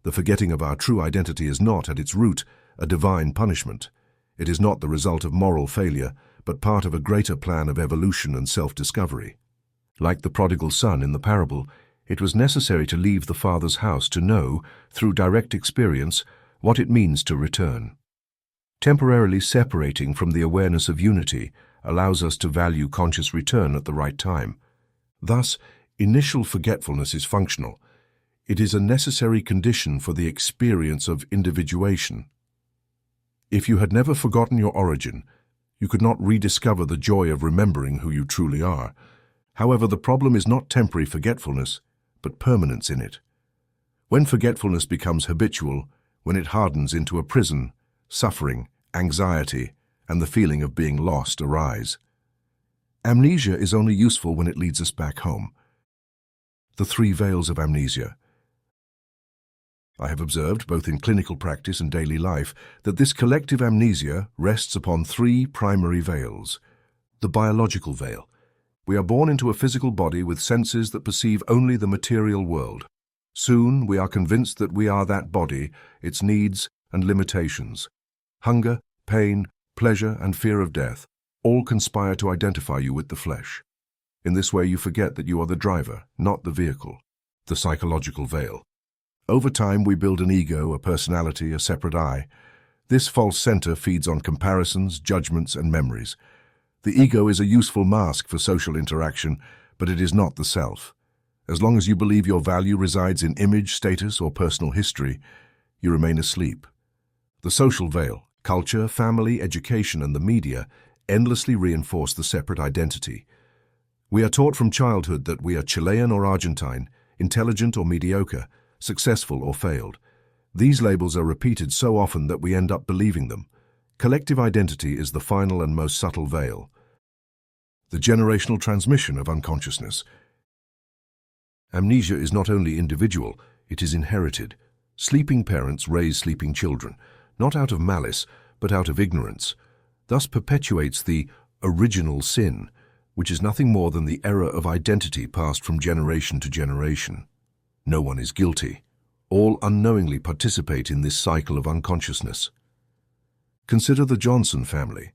The forgetting of our true identity is not, at its root, a divine punishment. It is not the result of moral failure, but part of a greater plan of evolution and self-discovery. Like the prodigal son in the parable, it was necessary to leave the Father's house to know, through direct experience, what it means to return. Temporarily separating from the awareness of unity allows us to value conscious return at the right time. Thus, initial forgetfulness is functional. It is a necessary condition for the experience of individuation. If you had never forgotten your origin, you could not rediscover the joy of remembering who you truly are. However, the problem is not temporary forgetfulness, but permanence in it. When forgetfulness becomes habitual, when it hardens into a prison, suffering, anxiety, and the feeling of being lost arise. Amnesia is only useful when it leads us back home. The three veils of amnesia. I have observed, both in clinical practice and daily life, that this collective amnesia rests upon three primary veils. The biological veil. We are born into a physical body with senses that perceive only the material world. Soon we are convinced that we are that body, its needs and limitations. Hunger, pain, pleasure, and fear of death all conspire to identify you with the flesh. In this way you forget that you are the driver, not the vehicle. The psychological veil. Over time we build an ego, a personality, a separate I. This false center feeds on comparisons, judgments, and memories. The ego is a useful mask for social interaction, but it is not the self. As long as you believe your value resides in image, status, or personal history, you remain asleep. The social veil, culture, family, education, and the media endlessly reinforce the separate identity. We are taught from childhood that we are Chilean or Argentine, intelligent or mediocre, successful or failed. These labels are repeated so often that we end up believing them. Collective identity is the final and most subtle veil. The generational transmission of unconsciousness. Amnesia is not only individual, it is inherited. Sleeping parents raise sleeping children, not out of malice, but out of ignorance. Thus perpetuates the original sin, which is nothing more than the error of identity passed from generation to generation. No one is guilty. All unknowingly participate in this cycle of unconsciousness. Consider the Johnson family.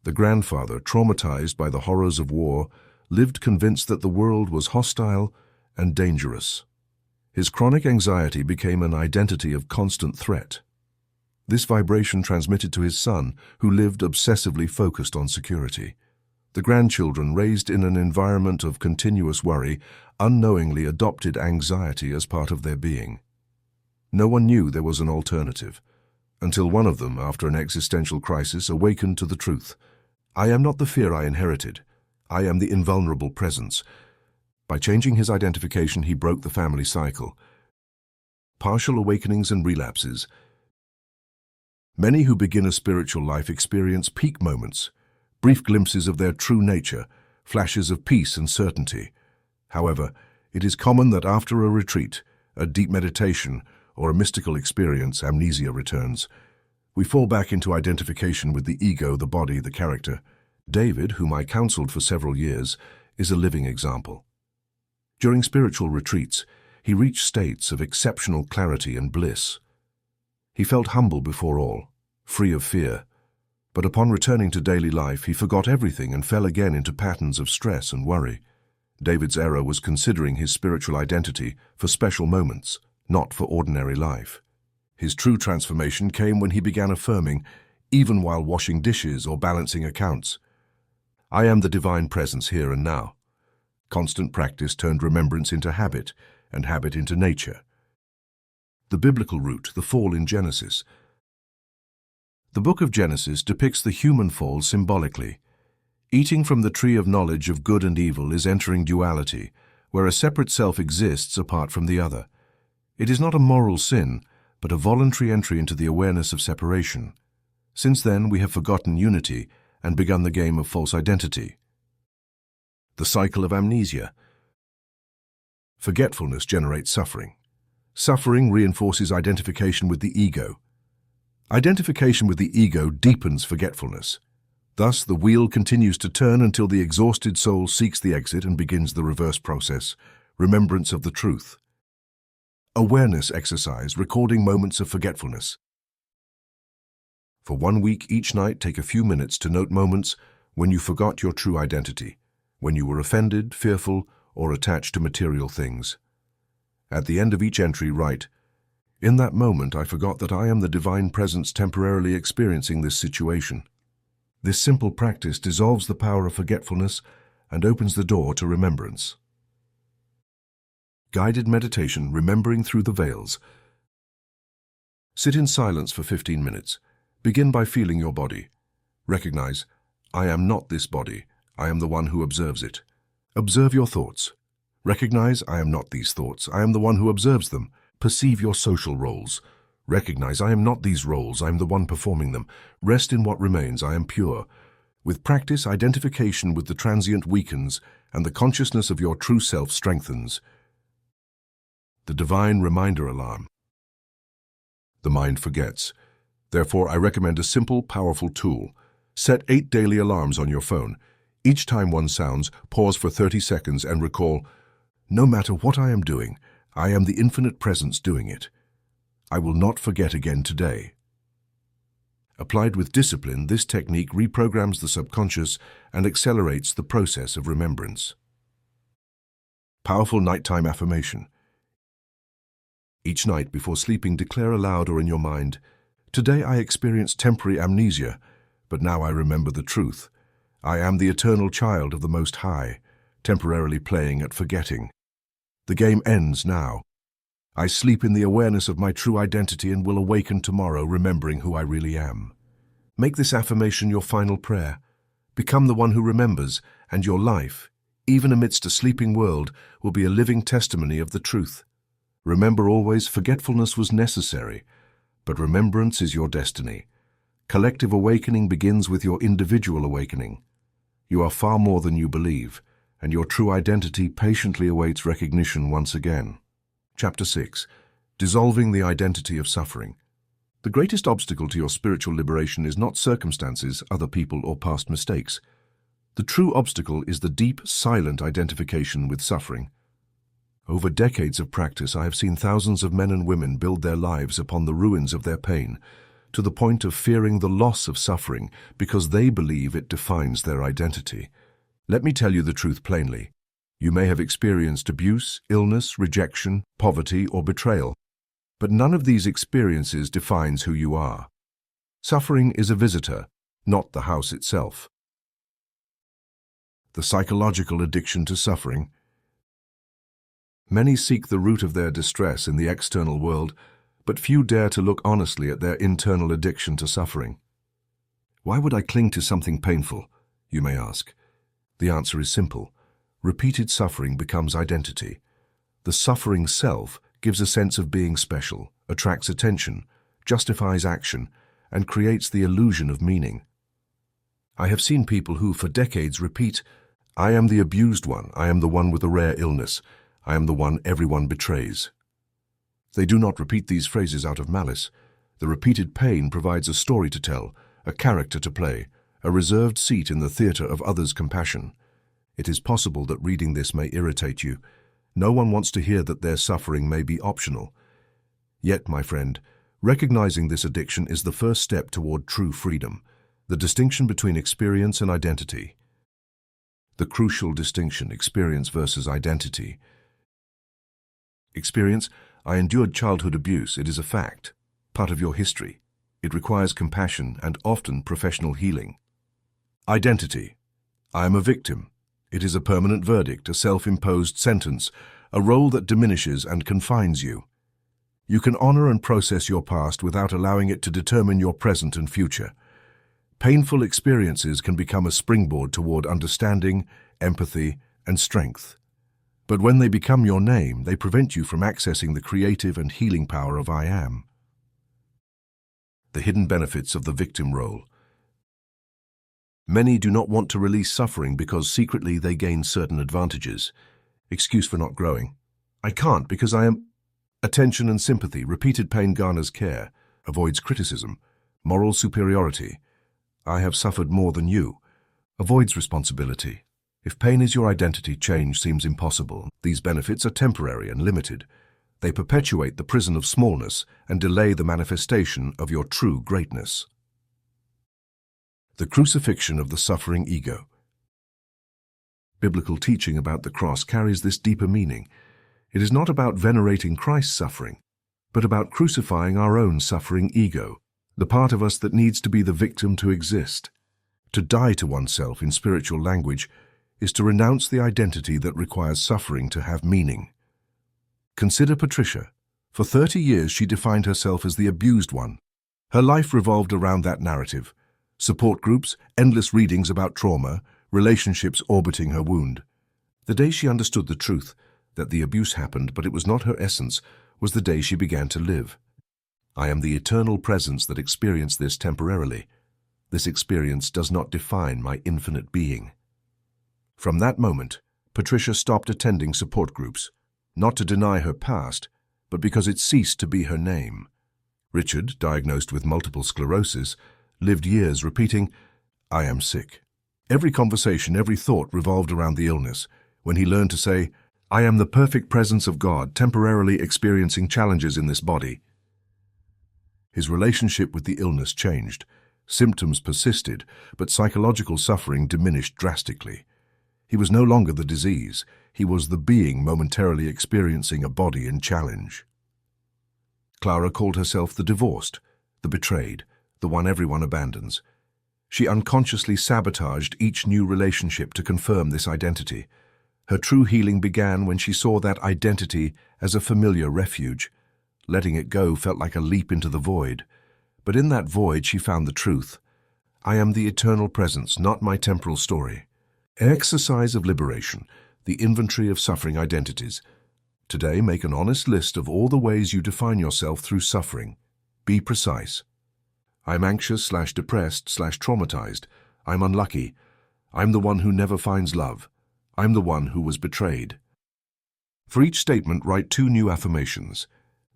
The grandfather, traumatized by the horrors of war, lived convinced that the world was hostile and dangerous. His chronic anxiety became an identity of constant threat. This vibration transmitted to his son, who lived obsessively focused on security. The grandchildren, raised in an environment of continuous worry, unknowingly adopted anxiety as part of their being. No one knew there was an alternative, until one of them, after an existential crisis, awakened to the truth. I am not the fear I inherited. I am the invulnerable presence. By changing his identification, he broke the family cycle. Partial awakenings and relapses. Many who begin a spiritual life experience peak moments, brief glimpses of their true nature, flashes of peace and certainty. However, it is common that after a retreat, a deep meditation, or a mystical experience, amnesia returns. We fall back into identification with the ego, the body, the character. David, whom I counseled for several years, is a living example. During spiritual retreats, he reached states of exceptional clarity and bliss. He felt humble before all, free of fear. But upon returning to daily life, he forgot everything and fell again into patterns of stress and worry. David's error was considering his spiritual identity for special moments, not for ordinary life. His true transformation came when he began affirming, even while washing dishes or balancing accounts, I am the divine presence here and now. Constant practice turned remembrance into habit, and habit into nature. The biblical root, the fall in Genesis. The book of Genesis depicts the human fall symbolically. Eating from the tree of knowledge of good and evil is entering duality, where a separate self exists apart from the other. It is not a moral sin, but a voluntary entry into the awareness of separation. Since then, we have forgotten unity and begun the game of false identity. The cycle of amnesia. Forgetfulness generates suffering. Suffering reinforces identification with the ego. Identification with the ego deepens forgetfulness. Thus, the wheel continues to turn until the exhausted soul seeks the exit and begins the reverse process, remembrance of the truth. Awareness exercise, recording moments of forgetfulness. For 1 week each night, take a few minutes to note moments when you forgot your true identity, when you were offended, fearful, or attached to material things. At the end of each entry, write, "In that moment, I forgot that I am the divine presence temporarily experiencing this situation." This simple practice dissolves the power of forgetfulness and opens the door to remembrance. Guided meditation, remembering through the veils. Sit in silence for 15 minutes. Begin by feeling your body. Recognize, I am not this body. I am the one who observes it. Observe your thoughts. Recognize, I am not these thoughts. I am the one who observes them. Perceive your social roles. Recognize, I am not these roles. I am the one performing them. Rest in what remains. I am pure. With practice, identification with the transient weakens, and the consciousness of your true self strengthens. The divine reminder alarm. The mind forgets. Therefore, I recommend a simple, powerful tool. Set 8 daily alarms on your phone. Each time one sounds, pause for 30 seconds and recall, no matter what I am doing, I am the infinite presence doing it. I will not forget again today. Applied with discipline, this technique reprograms the subconscious and accelerates the process of remembrance. Powerful nighttime affirmation. Each night before sleeping, declare aloud or in your mind, today I experienced temporary amnesia, but now I remember the truth. I am the eternal child of the Most High, temporarily playing at forgetting. The game ends now. I sleep in the awareness of my true identity and will awaken tomorrow remembering who I really am. Make this affirmation your final prayer. Become the one who remembers, and your life, even amidst a sleeping world, will be a living testimony of the truth. Remember always, forgetfulness was necessary, but remembrance is your destiny. Collective awakening begins with your individual awakening. You are far more than you believe, and your true identity patiently awaits recognition once again. Chapter 6. Dissolving the identity of suffering. The greatest obstacle to your spiritual liberation is not circumstances, other people, or past mistakes. The true obstacle is the deep, silent identification with suffering. Over decades of practice, I have seen thousands of men and women build their lives upon the ruins of their pain, to the point of fearing the loss of suffering because they believe it defines their identity. Let me tell you the truth plainly. You may have experienced abuse, illness, rejection, poverty, or betrayal, but none of these experiences defines who you are. Suffering is a visitor, not the house itself. The psychological addiction to suffering. Many seek the root of their distress in the external world, but few dare to look honestly at their internal addiction to suffering. Why would I cling to something painful, you may ask? The answer is simple. Repeated suffering becomes identity. The suffering self gives a sense of being special, attracts attention, justifies action, and creates the illusion of meaning. I have seen people who, for decades, repeat, I am the abused one, I am the one with a rare illness, I am the one everyone betrays. They do not repeat these phrases out of malice. The repeated pain provides a story to tell, a character to play, a reserved seat in the theater of others' compassion. It is possible that reading this may irritate you. No one wants to hear that their suffering may be optional. Yet, my friend, recognizing this addiction is the first step toward true freedom, the distinction between experience and identity. The crucial distinction, experience versus identity. Experience, I endured childhood abuse. It is a fact, part of your history. It requires compassion and often professional healing. Identity, I am a victim. It is a permanent verdict, a self-imposed sentence, a role that diminishes and confines you. You can honor and process your past without allowing it to determine your present and future. Painful experiences can become a springboard toward understanding, empathy, and strength. But when they become your name, they prevent you from accessing the creative and healing power of I Am. The hidden benefits of the victim role. Many do not want to release suffering because secretly they gain certain advantages. Excuse for not growing. I can't because I am... Attention and sympathy. Repeated pain garners care, avoids criticism. Moral superiority. I have suffered more than you. Avoids responsibility. If pain is your identity, change seems impossible. These benefits are temporary and limited. They perpetuate the prison of smallness and delay the manifestation of your true greatness. The crucifixion of the suffering ego. Biblical teaching about the cross carries this deeper meaning. It is not about venerating Christ's suffering, but about crucifying our own suffering ego, the part of us that needs to be the victim to exist. To die to oneself, in spiritual language, is to renounce the identity that requires suffering to have meaning. Consider Patricia. For 30 years, she defined herself as the abused one. Her life revolved around that narrative. Support groups, endless readings about trauma, relationships orbiting her wound. The day she understood the truth, that the abuse happened but it was not her essence, was the day she began to live. I am the eternal presence that experienced this temporarily. This experience does not define my infinite being. From that moment, Patricia stopped attending support groups, not to deny her past, but because it ceased to be her name. Richard, diagnosed with multiple sclerosis, lived years repeating, "I am sick." Every conversation, every thought revolved around the illness. When he learned to say, "I am the perfect presence of God, temporarily experiencing challenges in this body," his relationship with the illness changed. Symptoms persisted, but psychological suffering diminished drastically. He was no longer the disease. He was the being momentarily experiencing a body in challenge. Clara called herself the divorced, the betrayed, the one everyone abandons. She unconsciously sabotaged each new relationship to confirm this identity. Her true healing began when she saw that identity as a familiar refuge. Letting it go felt like a leap into the void. But in that void she found the truth. I am the eternal presence, not my temporal story. An exercise of liberation, the inventory of suffering identities. Today, make an honest list of all the ways you define yourself through suffering. Be precise. I'm anxious/depressed/traumatized. I'm unlucky. I'm the one who never finds love. I'm the one who was betrayed. For each statement, write 2 new affirmations.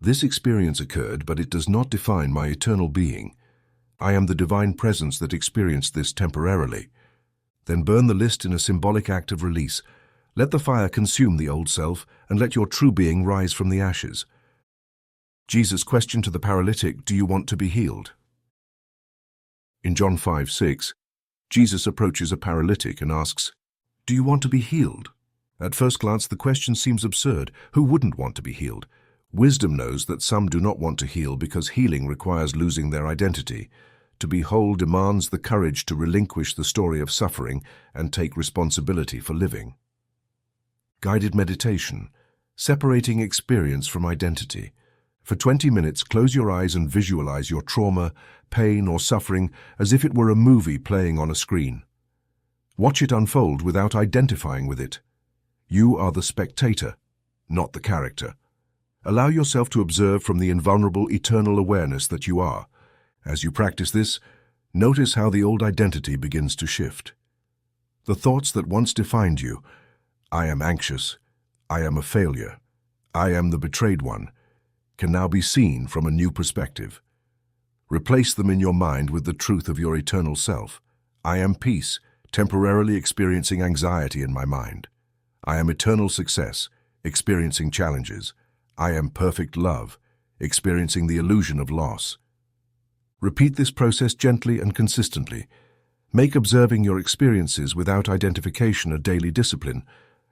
This experience occurred, but it does not define my eternal being. I am the divine presence that experienced this temporarily. Then burn the list in a symbolic act of release. Let the fire consume the old self, and let your true being rise from the ashes. Jesus questioned to the paralytic, "Do you want to be healed?" In John 5:6, Jesus approaches a paralytic and asks, "Do you want to be healed?" At first glance, the question seems absurd. Who wouldn't want to be healed? Wisdom knows that some do not want to heal because healing requires losing their identity. To be whole demands the courage to relinquish the story of suffering and take responsibility for living. Guided meditation, separating experience from identity. For 20 minutes, close your eyes and visualize your trauma, pain, or suffering as if it were a movie playing on a screen. Watch it unfold without identifying with it. You are the spectator, not the character. Allow yourself to observe from the invulnerable, eternal awareness that you are. As you practice this, notice how the old identity begins to shift. The thoughts that once defined you, "I am anxious," "I am a failure," "I am the betrayed one," can now be seen from a new perspective. Replace them in your mind with the truth of your eternal self. I am peace, temporarily experiencing anxiety in my mind. I am eternal success, experiencing challenges. I am perfect love, experiencing the illusion of loss. Repeat this process gently and consistently. Make observing your experiences without identification a daily discipline.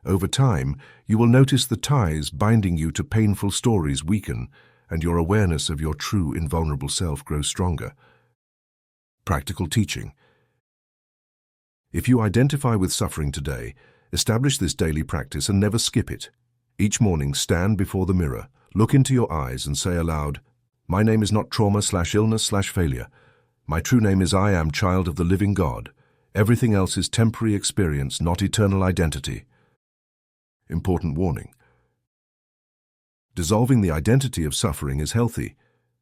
Over time, you will notice the ties binding you to painful stories weaken, and your awareness of your true invulnerable self grows stronger. Practical teaching. If you identify with suffering today, establish this daily practice and never skip it. Each morning, stand before the mirror, look into your eyes and say aloud, "My name is not trauma/illness/failure. My true name is I am child of the living God. Everything else is temporary experience, not eternal identity." Important warning. Dissolving the identity of suffering is healthy.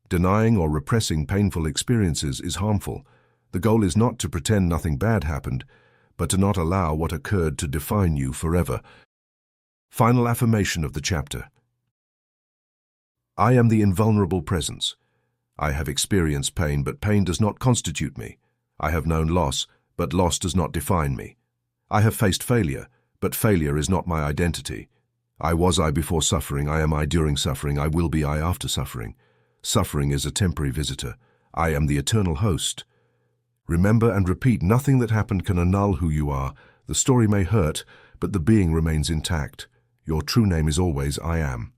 Denying or repressing painful experiences is harmful. The goal is not to pretend nothing bad happened, but to not allow what occurred to define you forever. Final affirmation of the chapter. I am the invulnerable presence. I have experienced pain, but pain does not constitute me. I have known loss, but loss does not define me. I have faced failure, but failure is not my identity. I was I before suffering, I am I during suffering, I will be I after suffering. Suffering is a temporary visitor. I am the eternal host. Remember and repeat, nothing that happened can annul who you are. The story may hurt, but the being remains intact. Your true name is always I am.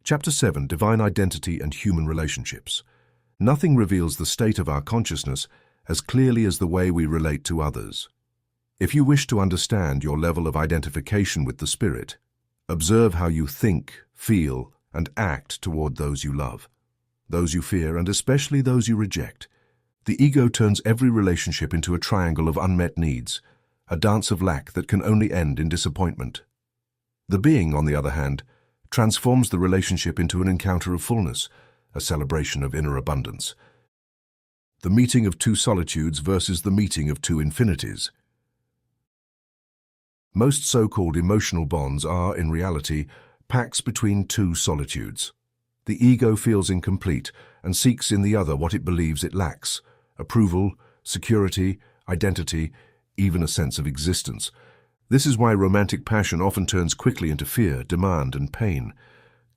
Chapter 7, Divine Identity and Human Relationships. Nothing reveals the state of our consciousness as clearly as the way we relate to others. If you wish to understand your level of identification with the Spirit, Observe how you think, feel, and act toward those you love, those you fear, and especially those you reject. The ego turns every relationship into a triangle of unmet needs, a dance of lack that can only end in disappointment. The being, on the other hand, transforms the relationship into an encounter of fullness, a celebration of inner abundance. The meeting of two solitudes versus the meeting of two infinities. Most so-called emotional bonds are, in reality, pacts between two solitudes. The ego feels incomplete and seeks in the other what it believes it lacks: approval, security, identity, even a sense of existence. This is why romantic passion often turns quickly into fear, demand, and pain.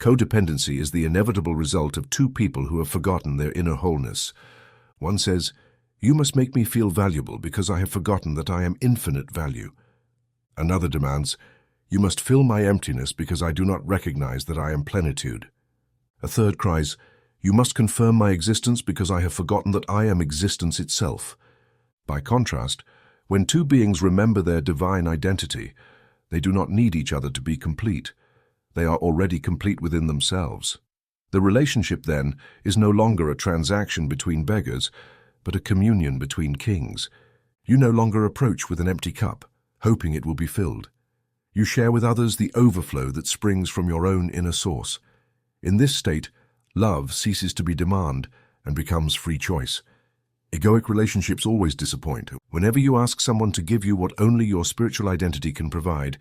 Codependency is the inevitable result of two people who have forgotten their inner wholeness. One says, "You must make me feel valuable because I have forgotten that I am infinite value." Another demands, "You must fill my emptiness because I do not recognize that I am plenitude." A third cries, "You must confirm my existence because I have forgotten that I am existence itself." By contrast, when two beings remember their divine identity, they do not need each other to be complete. They are already complete within themselves. The relationship, then, is no longer a transaction between beggars, but a communion between kings. You no longer approach with an empty cup, hoping it will be filled. You share with others the overflow that springs from your own inner source. In this state, love ceases to be demand and becomes free choice. Egoic relationships always disappoint. Whenever you ask someone to give you what only your spiritual identity can provide,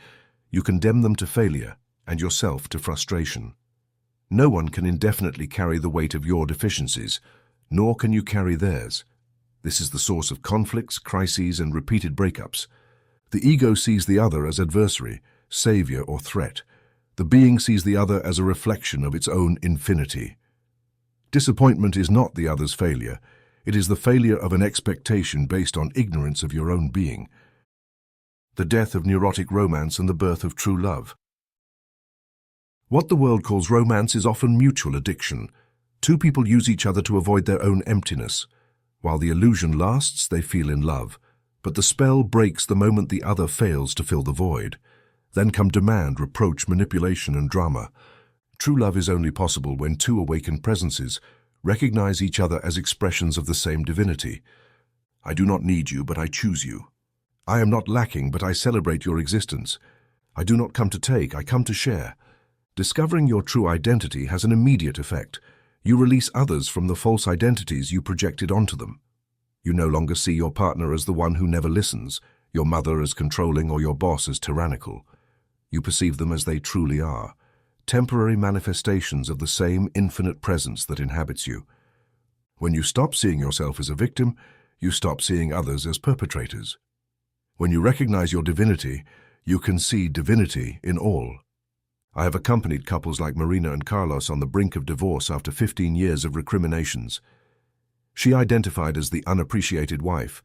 you condemn them to failure and yourself to frustration. No one can indefinitely carry the weight of your deficiencies, nor can you carry theirs. This is the source of conflicts, crises, and repeated breakups. The ego sees the other as adversary, savior, or threat. The being sees the other as a reflection of its own infinity. Disappointment is not the other's failure. It is the failure of an expectation based on ignorance of your own being. The death of neurotic romance and the birth of true love. What the world calls romance is often mutual addiction. Two people use each other to avoid their own emptiness. While the illusion lasts, they feel in love. But the spell breaks the moment the other fails to fill the void. Then come demand, reproach, manipulation, and drama. True love is only possible when two awakened presences recognize each other as expressions of the same divinity. I do not need you, but I choose you. I am not lacking, but I celebrate your existence. I do not come to take, I come to share. Discovering your true identity has an immediate effect. You release others from the false identities you projected onto them. You no longer see your partner as the one who never listens, your mother as controlling, or your boss as tyrannical. You perceive them as they truly are, temporary manifestations of the same infinite presence that inhabits you. When you stop seeing yourself as a victim, you stop seeing others as perpetrators. When you recognize your divinity, you can see divinity in all. I have accompanied couples like Marina and Carlos on the brink of divorce after 15 years of recriminations. She identified as the unappreciated wife.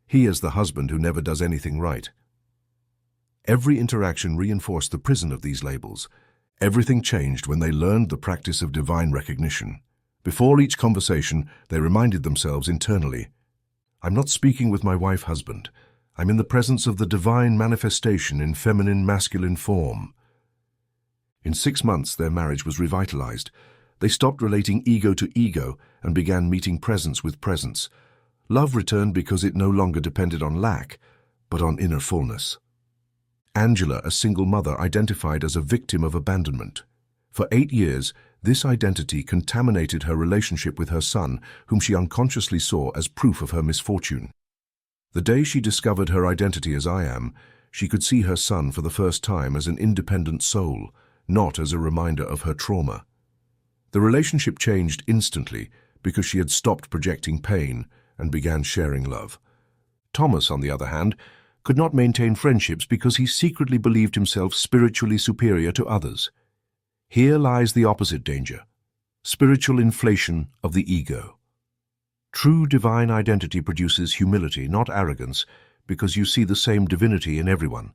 He as the husband who never does anything right. Every interaction reinforced the prison of these labels. Everything changed when they learned the practice of divine recognition. Before each conversation, they reminded themselves internally, "I'm not speaking with my wife-husband. I'm in the presence of the divine manifestation in feminine masculine form." In 6 months, their marriage was revitalized. They stopped relating ego to ego and began meeting presence with presence. Love returned because it no longer depended on lack, but on inner fullness. Angela, a single mother, identified as a victim of abandonment. For 8 years, this identity contaminated her relationship with her son, whom she unconsciously saw as proof of her misfortune. The day she discovered her identity as I am, she could see her son for the first time as an independent soul, not as a reminder of her trauma. The relationship changed instantly because she had stopped projecting pain and began sharing love. Thomas, on the other hand, could not maintain friendships because he secretly believed himself spiritually superior to others. Here lies the opposite danger: spiritual inflation of the ego. True divine identity produces humility, not arrogance, because you see the same divinity in everyone.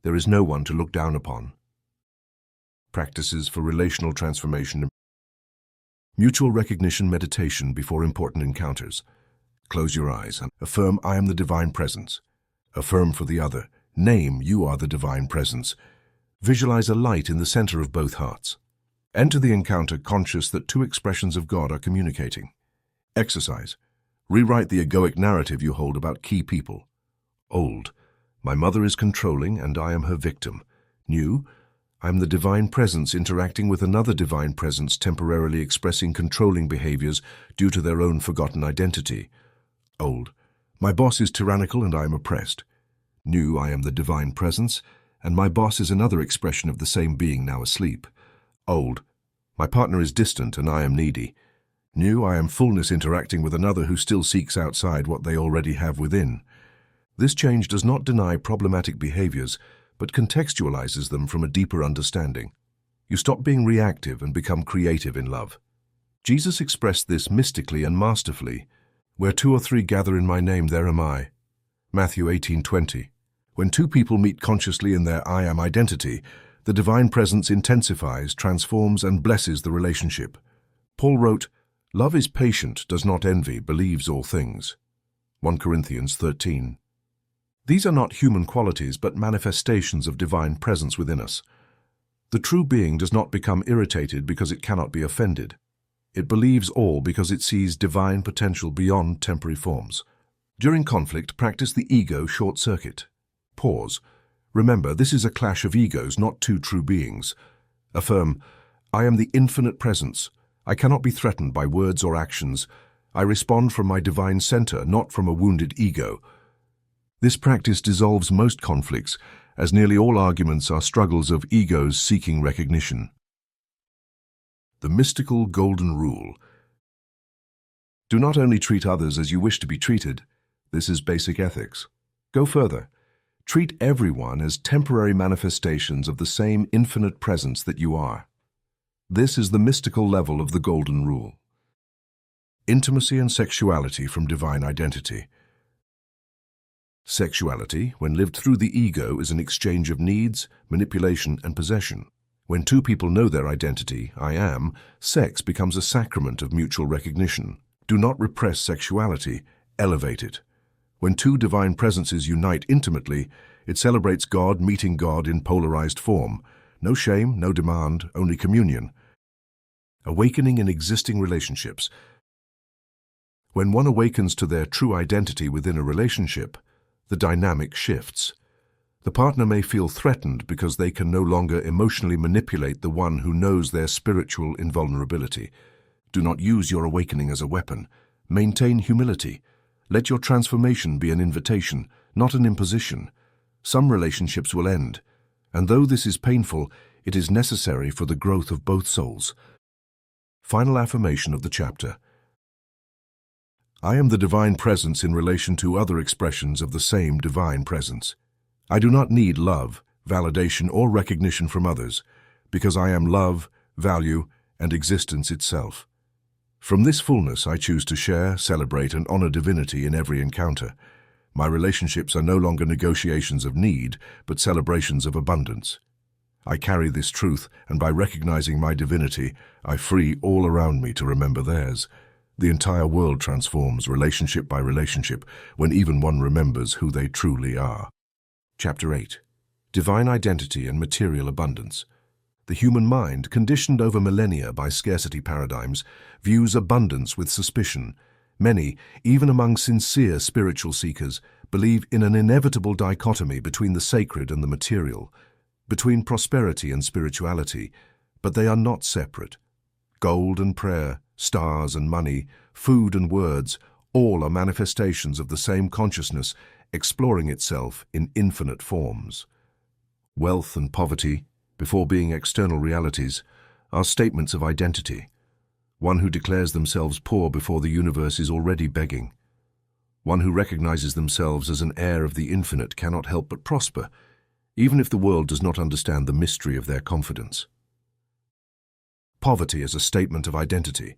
There is no one to look down upon. Practices for relational transformation. Mutual recognition meditation before important encounters. Close your eyes and affirm, "I am the divine presence." Affirm for the other. Name, "You are the divine presence." Visualize a light in the center of both hearts. Enter the encounter conscious that two expressions of God are communicating. Exercise. Rewrite the egoic narrative you hold about key people. Old. My mother is controlling and I am her victim. New. I am the divine presence interacting with another divine presence temporarily expressing controlling behaviors due to their own forgotten identity. Old. My boss is tyrannical and I am oppressed. New. I am the divine presence and my boss is another expression of the same being now asleep. Old. My partner is distant and I am needy. New. I am fullness interacting with another who still seeks outside what they already have within. This change does not deny problematic behaviors, but contextualizes them from a deeper understanding. You stop being reactive and become creative in love. Jesus expressed this mystically and masterfully. Where two or three gather in my name, there am I. Matthew 18:20. When two people meet consciously in their I am identity, the divine presence intensifies, transforms, and blesses the relationship. Paul wrote, "Love is patient, does not envy, believes all things." 1 Corinthians 13. These are not human qualities, but manifestations of divine presence within us. The true being does not become irritated because it cannot be offended. It believes all because it sees divine potential beyond temporary forms. During conflict, practice the ego short circuit. Pause. Remember, this is a clash of egos, not two true beings. Affirm, I am the infinite presence. I cannot be threatened by words or actions. I respond from my divine center, not from a wounded ego. This practice dissolves most conflicts, as nearly all arguments are struggles of egos seeking recognition. The mystical golden rule. Do not only treat others as you wish to be treated. This is basic ethics. Go further. Treat everyone as temporary manifestations of the same infinite presence that you are. This is the mystical level of the golden rule. Intimacy and sexuality from divine identity. Sexuality, when lived through the ego, is an exchange of needs, manipulation, and possession. When two people know their identity, I am, sex becomes a sacrament of mutual recognition. Do not repress sexuality, elevate it. When two divine presences unite intimately, it celebrates God meeting God in polarized form. No shame, no demand, only communion. Awakening in existing relationships. When one awakens to their true identity within a relationship, the dynamic shifts. The partner may feel threatened because they can no longer emotionally manipulate the one who knows their spiritual invulnerability. Do not use your awakening as a weapon. Maintain humility. Let your transformation be an invitation, not an imposition. Some relationships will end, and though this is painful, it is necessary for the growth of both souls. Final affirmation of the chapter. I am the divine presence in relation to other expressions of the same divine presence. I do not need love, validation, or recognition from others, because I am love, value, and existence itself. From this fullness, I choose to share, celebrate, and honor divinity in every encounter. My relationships are no longer negotiations of need, but celebrations of abundance. I carry this truth, and by recognizing my divinity, I free all around me to remember theirs. The entire world transforms relationship by relationship when even one remembers who they truly are. Chapter 8. Divine Identity and Material Abundance. The human mind, conditioned over millennia by scarcity paradigms, views abundance with suspicion. Many, even among sincere spiritual seekers, believe in an inevitable dichotomy between the sacred and the material, between prosperity and spirituality, but they are not separate. Gold and prayer, stars and money, food and words, all are manifestations of the same consciousness, exploring itself in infinite forms. Wealth and poverty, before being external realities, are statements of identity. One who declares themselves poor before the universe is already begging. One who recognizes themselves as an heir of the infinite cannot help but prosper, even if the world does not understand the mystery of their confidence. Poverty as a statement of identity.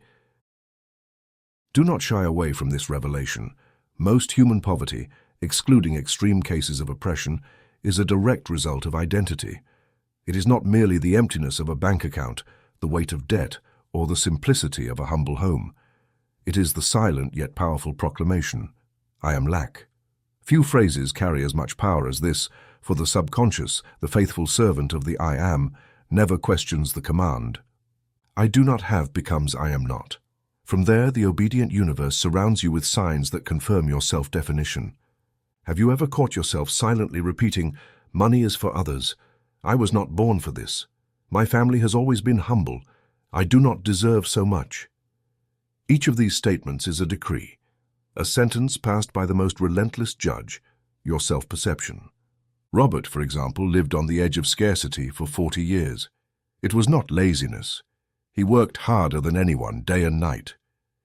Do not shy away from this revelation. Most human poverty, excluding extreme cases of oppression, is a direct result of identity. It is not merely the emptiness of a bank account, the weight of debt, or the simplicity of a humble home. It is the silent yet powerful proclamation, I am lack. Few phrases carry as much power as this, for the subconscious, the faithful servant of the I am, never questions the command. I do not have becomes I am not. From there, the obedient universe surrounds you with signs that confirm your self-definition. Have you ever caught yourself silently repeating, "Money is for others. I was not born for this. My family has always been humble. I do not deserve so much." Each of these statements is a decree, a sentence passed by the most relentless judge, your self-perception. Robert, for example, lived on the edge of scarcity for 40 years. It was not laziness. He worked harder than anyone, day and night.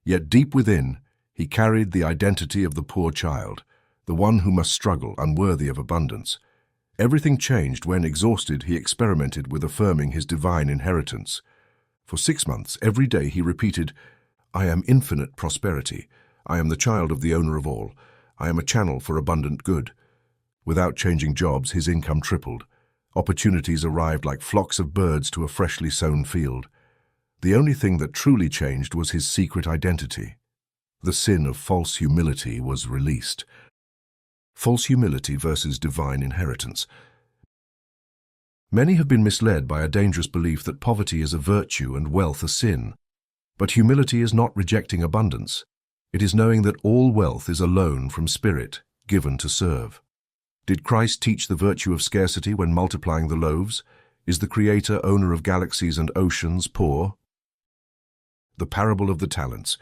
Yet deep within, he carried the identity of the poor child, the one who must struggle, unworthy of abundance. Everything changed when, exhausted, he experimented with affirming his divine inheritance. For 6 months, every day he repeated, "I am infinite prosperity. I am the child of the owner of all. I am a channel for abundant good." Without changing jobs, his income tripled. Opportunities arrived like flocks of birds to a freshly sown field. The only thing that truly changed was his secret identity. The sin of false humility was released. False humility versus divine inheritance. Many have been misled by a dangerous belief that poverty is a virtue and wealth a sin. But humility is not rejecting abundance. It is knowing that all wealth is a loan from Spirit, given to serve. Did Christ teach the virtue of scarcity when multiplying the loaves? Is the Creator, owner of galaxies and oceans, poor? The parable of the talents.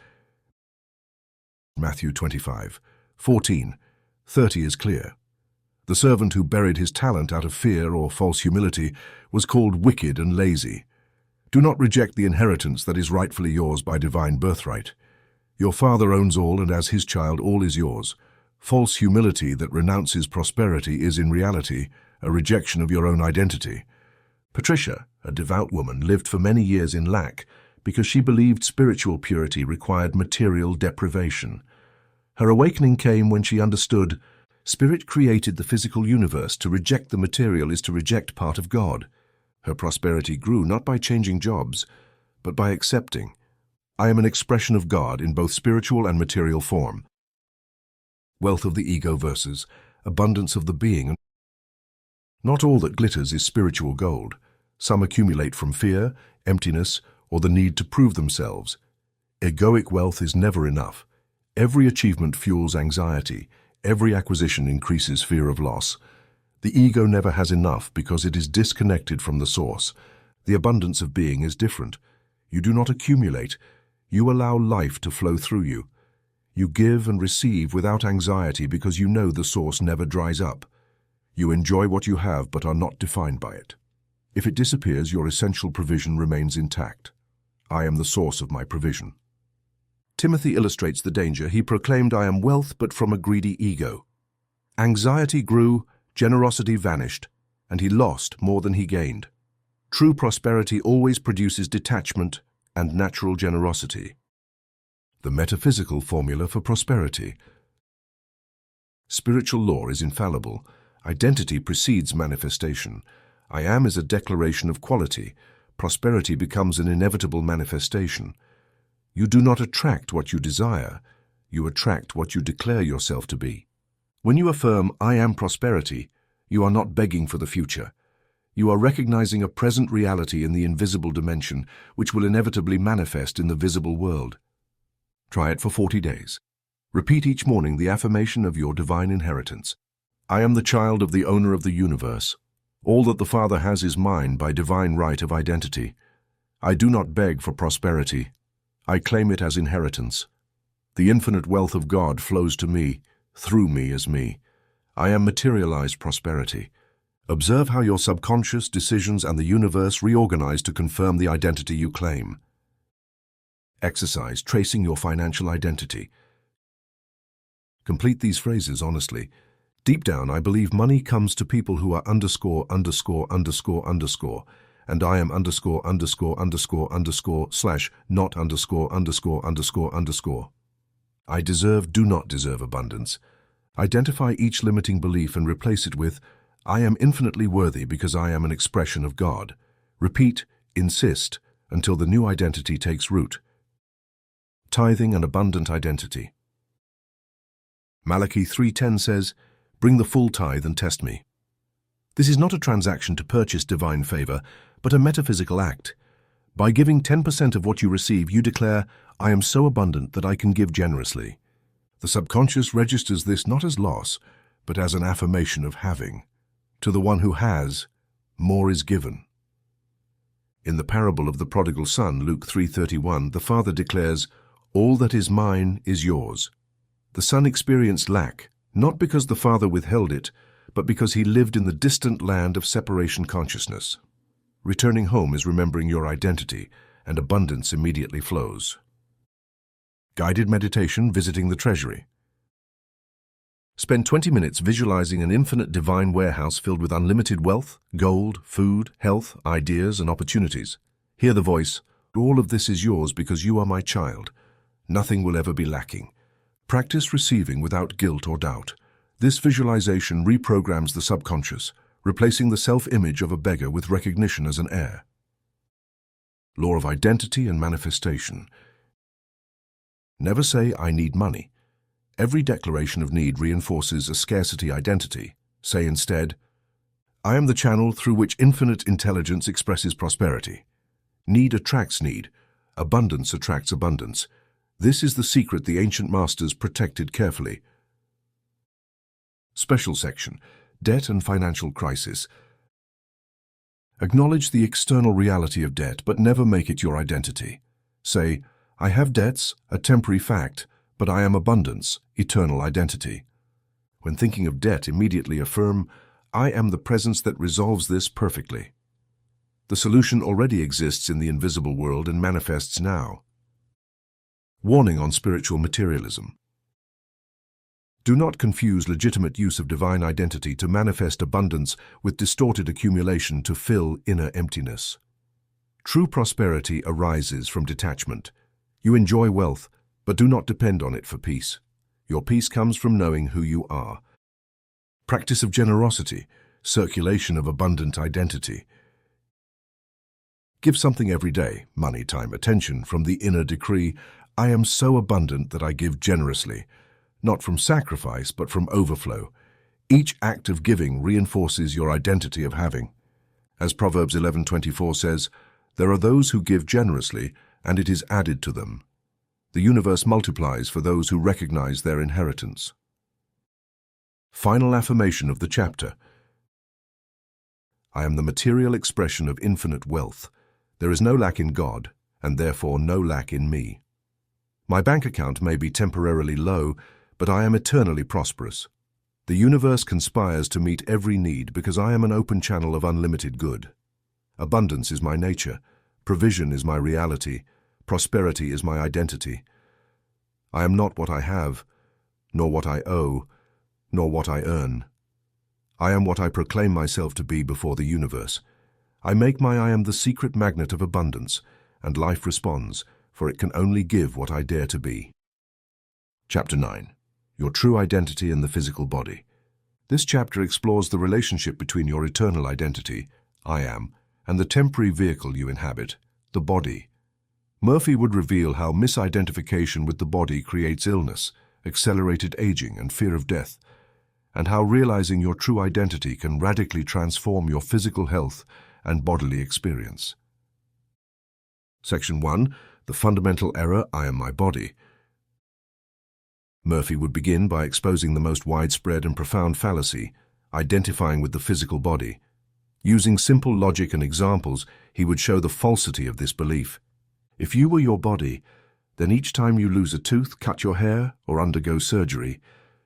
Matthew 25:14-30 is clear. The servant who buried his talent out of fear or false humility was called wicked and lazy. Do not reject the inheritance that is rightfully yours by divine birthright. Your Father owns all, and as his child, all is yours. False humility that renounces prosperity is, in reality, a rejection of your own identity. Patricia, a devout woman, lived for many years in lack because she believed spiritual purity required material deprivation. Her awakening came when she understood, Spirit created the physical universe. To reject the material is to reject part of God. Her prosperity grew not by changing jobs, but by accepting, I am an expression of God in both spiritual and material form. Wealth of the ego versus abundance of the being. Not all that glitters is spiritual gold. Some accumulate from fear, emptiness, or the need to prove themselves. Egoic wealth is never enough. Every achievement fuels anxiety. Every acquisition increases fear of loss. The ego never has enough because it is disconnected from the source. The abundance of being is different. You do not accumulate. You allow life to flow through you. You give and receive without anxiety because you know the source never dries up. You enjoy what you have but are not defined by it. If it disappears, your essential provision remains intact. I am the source of my provision. Timothy illustrates the danger. He proclaimed, I am wealth, but from a greedy ego. Anxiety grew, generosity vanished, and he lost more than he gained. True prosperity always produces detachment and natural generosity. The metaphysical formula for prosperity. Spiritual law is infallible. Identity precedes manifestation. I am is a declaration of quality. Prosperity becomes an inevitable manifestation. You do not attract what you desire. You attract what you declare yourself to be. When you affirm, I am prosperity, you are not begging for the future. You are recognizing a present reality in the invisible dimension, which will inevitably manifest in the visible world. Try it for 40 days. Repeat each morning the affirmation of your divine inheritance. I am the child of the owner of the universe. All that the Father has is mine by divine right of identity. I do not beg for prosperity. I claim it as inheritance. The infinite wealth of God flows to me, through me as me. I am materialized prosperity. Observe how your subconscious decisions and the universe reorganize to confirm the identity you claim. Exercise tracing your financial identity. Complete these phrases honestly. Deep down, I believe money comes to people who are underscore, underscore, underscore, underscore, and I am underscore, underscore, underscore, underscore, slash, not underscore, underscore, underscore, underscore. I deserve, do not deserve abundance. Identify each limiting belief and replace it with, I am infinitely worthy because I am an expression of God. Repeat, insist, until the new identity takes root. Tithing an abundant identity. Malachi 3:10 says, Bring the full tithe and test me. This is not a transaction to purchase divine favor, but a metaphysical act. By giving 10% of what you receive, you declare, I am so abundant that I can give generously. The subconscious registers this not as loss, but as an affirmation of having. To the one who has, more is given. In the parable of the prodigal son, Luke 3:31, the father declares, all that is mine is yours. The son experienced lack, not because the father withheld it, but because he lived in the distant land of separation consciousness. Returning home is remembering your identity, and abundance immediately flows. Guided meditation visiting the treasury. Spend 20 minutes visualizing an infinite divine warehouse filled with unlimited wealth, gold, food, health, ideas, and opportunities. Hear the voice, all of this is yours because you are my child. Nothing will ever be lacking. Practice receiving without guilt or doubt. This visualization reprograms the subconscious, replacing the self-image of a beggar with recognition as an heir. Law of identity and manifestation. Never say, I need money. Every declaration of need reinforces a scarcity identity. Say instead, I am the channel through which infinite intelligence expresses prosperity. Need attracts need. Abundance attracts abundance. This is the secret the ancient masters protected carefully. Special section, debt and financial crisis. Acknowledge the external reality of debt, but never make it your identity. Say, I have debts, a temporary fact, but I am abundance, eternal identity. When thinking of debt, immediately affirm, I am the presence that resolves this perfectly. The solution already exists in the invisible world and manifests now. Warning on spiritual materialism. Do not confuse legitimate use of divine identity to manifest abundance with distorted accumulation to fill inner emptiness. True prosperity arises from detachment. You enjoy wealth, but do not depend on it for peace. Your peace comes from knowing who you are. Practice of generosity, circulation of abundant identity. Give something every day, money, time, attention, from the inner decree, I am so abundant that I give generously, not from sacrifice, but from overflow. Each act of giving reinforces your identity of having. As Proverbs 11:24 says, there are those who give generously, and it is added to them. The universe multiplies for those who recognize their inheritance. Final affirmation of the chapter. I am the material expression of infinite wealth. There is no lack in God, and therefore no lack in me. My bank account may be temporarily low, but I am eternally prosperous. The universe conspires to meet every need because I am an open channel of unlimited good. Abundance is my nature. Provision is my reality. Prosperity is my identity. I am not what I have, nor what I owe, nor what I earn. I am what I proclaim myself to be before the universe. I make my I am the secret magnet of abundance, and life responds, for it can only give what I dare to be. Chapter 9. Your true identity in the physical body. This chapter explores the relationship between your eternal identity, I am, and the temporary vehicle you inhabit, the body. Murphy would reveal how misidentification with the body creates illness, accelerated aging, and fear of death, and how realizing your true identity can radically transform your physical health and bodily experience. Section 1. The fundamental error, I am my body. Murphy would begin by exposing the most widespread and profound fallacy, identifying with the physical body. Using simple logic and examples, he would show the falsity of this belief. If you were your body, then each time you lose a tooth, cut your hair, or undergo surgery,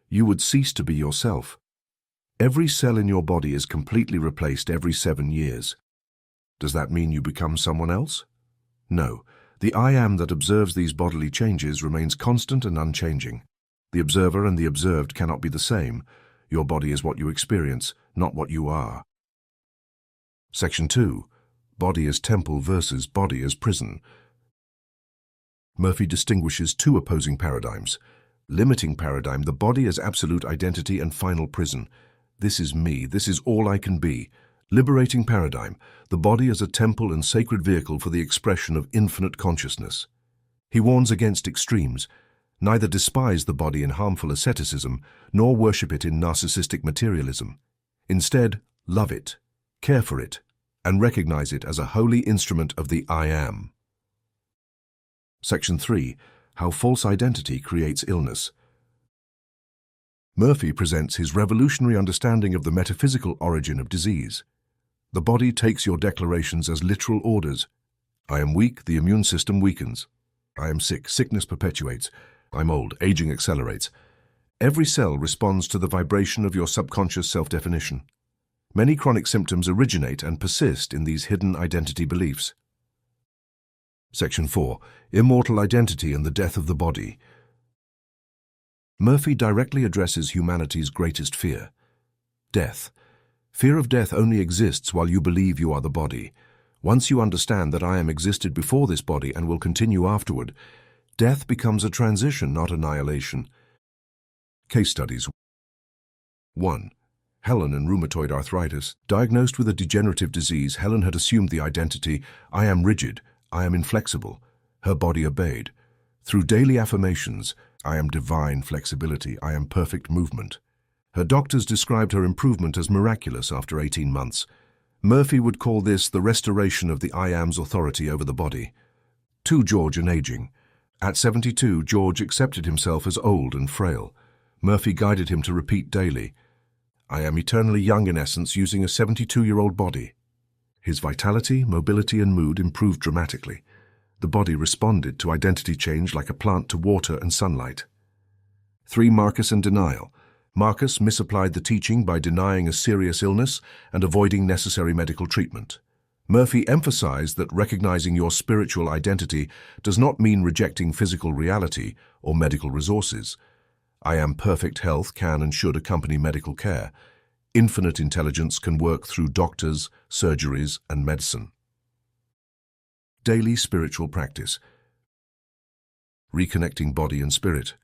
you would cease to be yourself. Every cell in your body is completely replaced every 7 years. Does that mean you become someone else? No. The I am that observes these bodily changes remains constant and unchanging. The observer and the observed cannot be the same. Your body is what you experience, not what you are. Section 2. Body as temple versus body as prison. Murphy distinguishes two opposing paradigms. Limiting paradigm, the body as absolute identity and final prison. This is me, this is all I can be. Liberating paradigm, the body as a temple and sacred vehicle for the expression of infinite consciousness. He warns against extremes. Neither despise the body in harmful asceticism, nor worship it in narcissistic materialism. Instead, love it, care for it, and recognize it as a holy instrument of the I Am. Section 3. How false identity creates illness. Murphy presents his revolutionary understanding of the metaphysical origin of disease. The body takes your declarations as literal orders. I am weak, the immune system weakens. I am sick, sickness perpetuates. I'm old, aging accelerates. Every cell responds to the vibration of your subconscious self-definition. Many chronic symptoms originate and persist in these hidden identity beliefs. Section 4. Immortal identity and the death of the body. Murphy directly addresses humanity's greatest fear: death. Fear of death only exists while you believe you are the body. Once you understand that I am existed before this body and will continue afterward, death becomes a transition, not annihilation. Case studies. 1. Helen and rheumatoid arthritis. Diagnosed with a degenerative disease, Helen had assumed the identity, I am rigid, I am inflexible. Her body obeyed. Through daily affirmations, I am divine flexibility, I am perfect movement. Her doctors described her improvement as miraculous after 18 months. Murphy would call this the restoration of the I Am's authority over the body. 2. George and aging. At 72, George accepted himself as old and frail. Murphy guided him to repeat daily, I am eternally young in essence, using a 72-year-old body. His vitality, mobility, and mood improved dramatically. The body responded to identity change like a plant to water and sunlight. 3. Marcus and denial. Marcus misapplied the teaching by denying a serious illness and avoiding necessary medical treatment. Murphy emphasized that recognizing your spiritual identity does not mean rejecting physical reality or medical resources. I Am perfect health can and should accompany medical care. Infinite intelligence can work through doctors, surgeries, and medicine. Daily spiritual practice. Reconnecting body and spirit.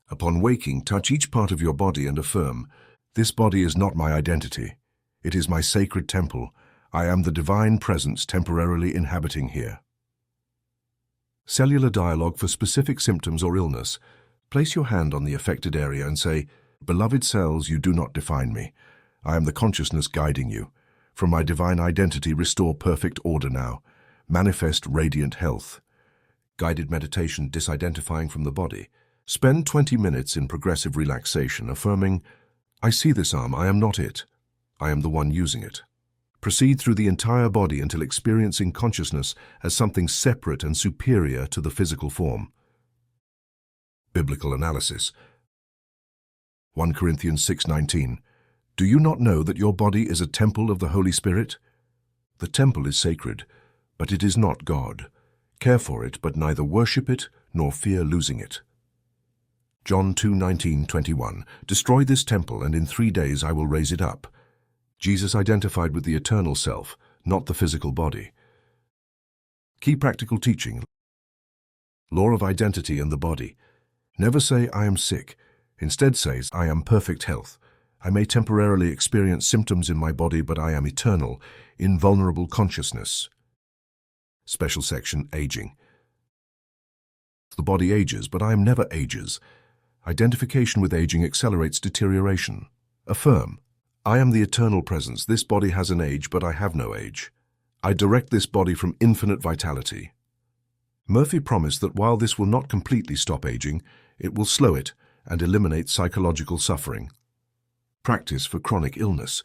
Upon waking, touch each part of your body and affirm, this body is not my identity. It is my sacred temple. I am the divine presence temporarily inhabiting here. Cellular dialogue for specific symptoms or illness. Place your hand on the affected area and say, beloved cells, you do not define me. I am the consciousness guiding you. From my divine identity, restore perfect order now. Manifest radiant health. Guided meditation disidentifying from the body. Spend 20 minutes in progressive relaxation, affirming, I see this arm, I am not it. I am the one using it. Proceed through the entire body until experiencing consciousness as something separate and superior to the physical form. Biblical analysis. 1 Corinthians 6:19. Do you not know that your body is a temple of the Holy Spirit? The temple is sacred, but it is not God. Care for it, but neither worship it nor fear losing it. John 2:19-21. Destroy this temple, and in 3 days I will raise it up. Jesus identified with the eternal self, not the physical body. Key practical teaching. Law of identity and the body. Never say, I am sick. Instead say, I am perfect health. I may temporarily experience symptoms in my body, but I am eternal, invulnerable consciousness. Special section, aging. The body ages, but I am never ages. Identification with aging accelerates deterioration. Affirm, I am the eternal presence. This body has an age, but I have no age. I direct this body from infinite vitality. Murphy promised that while this will not completely stop aging, it will slow it and eliminate psychological suffering. Practice for chronic illness.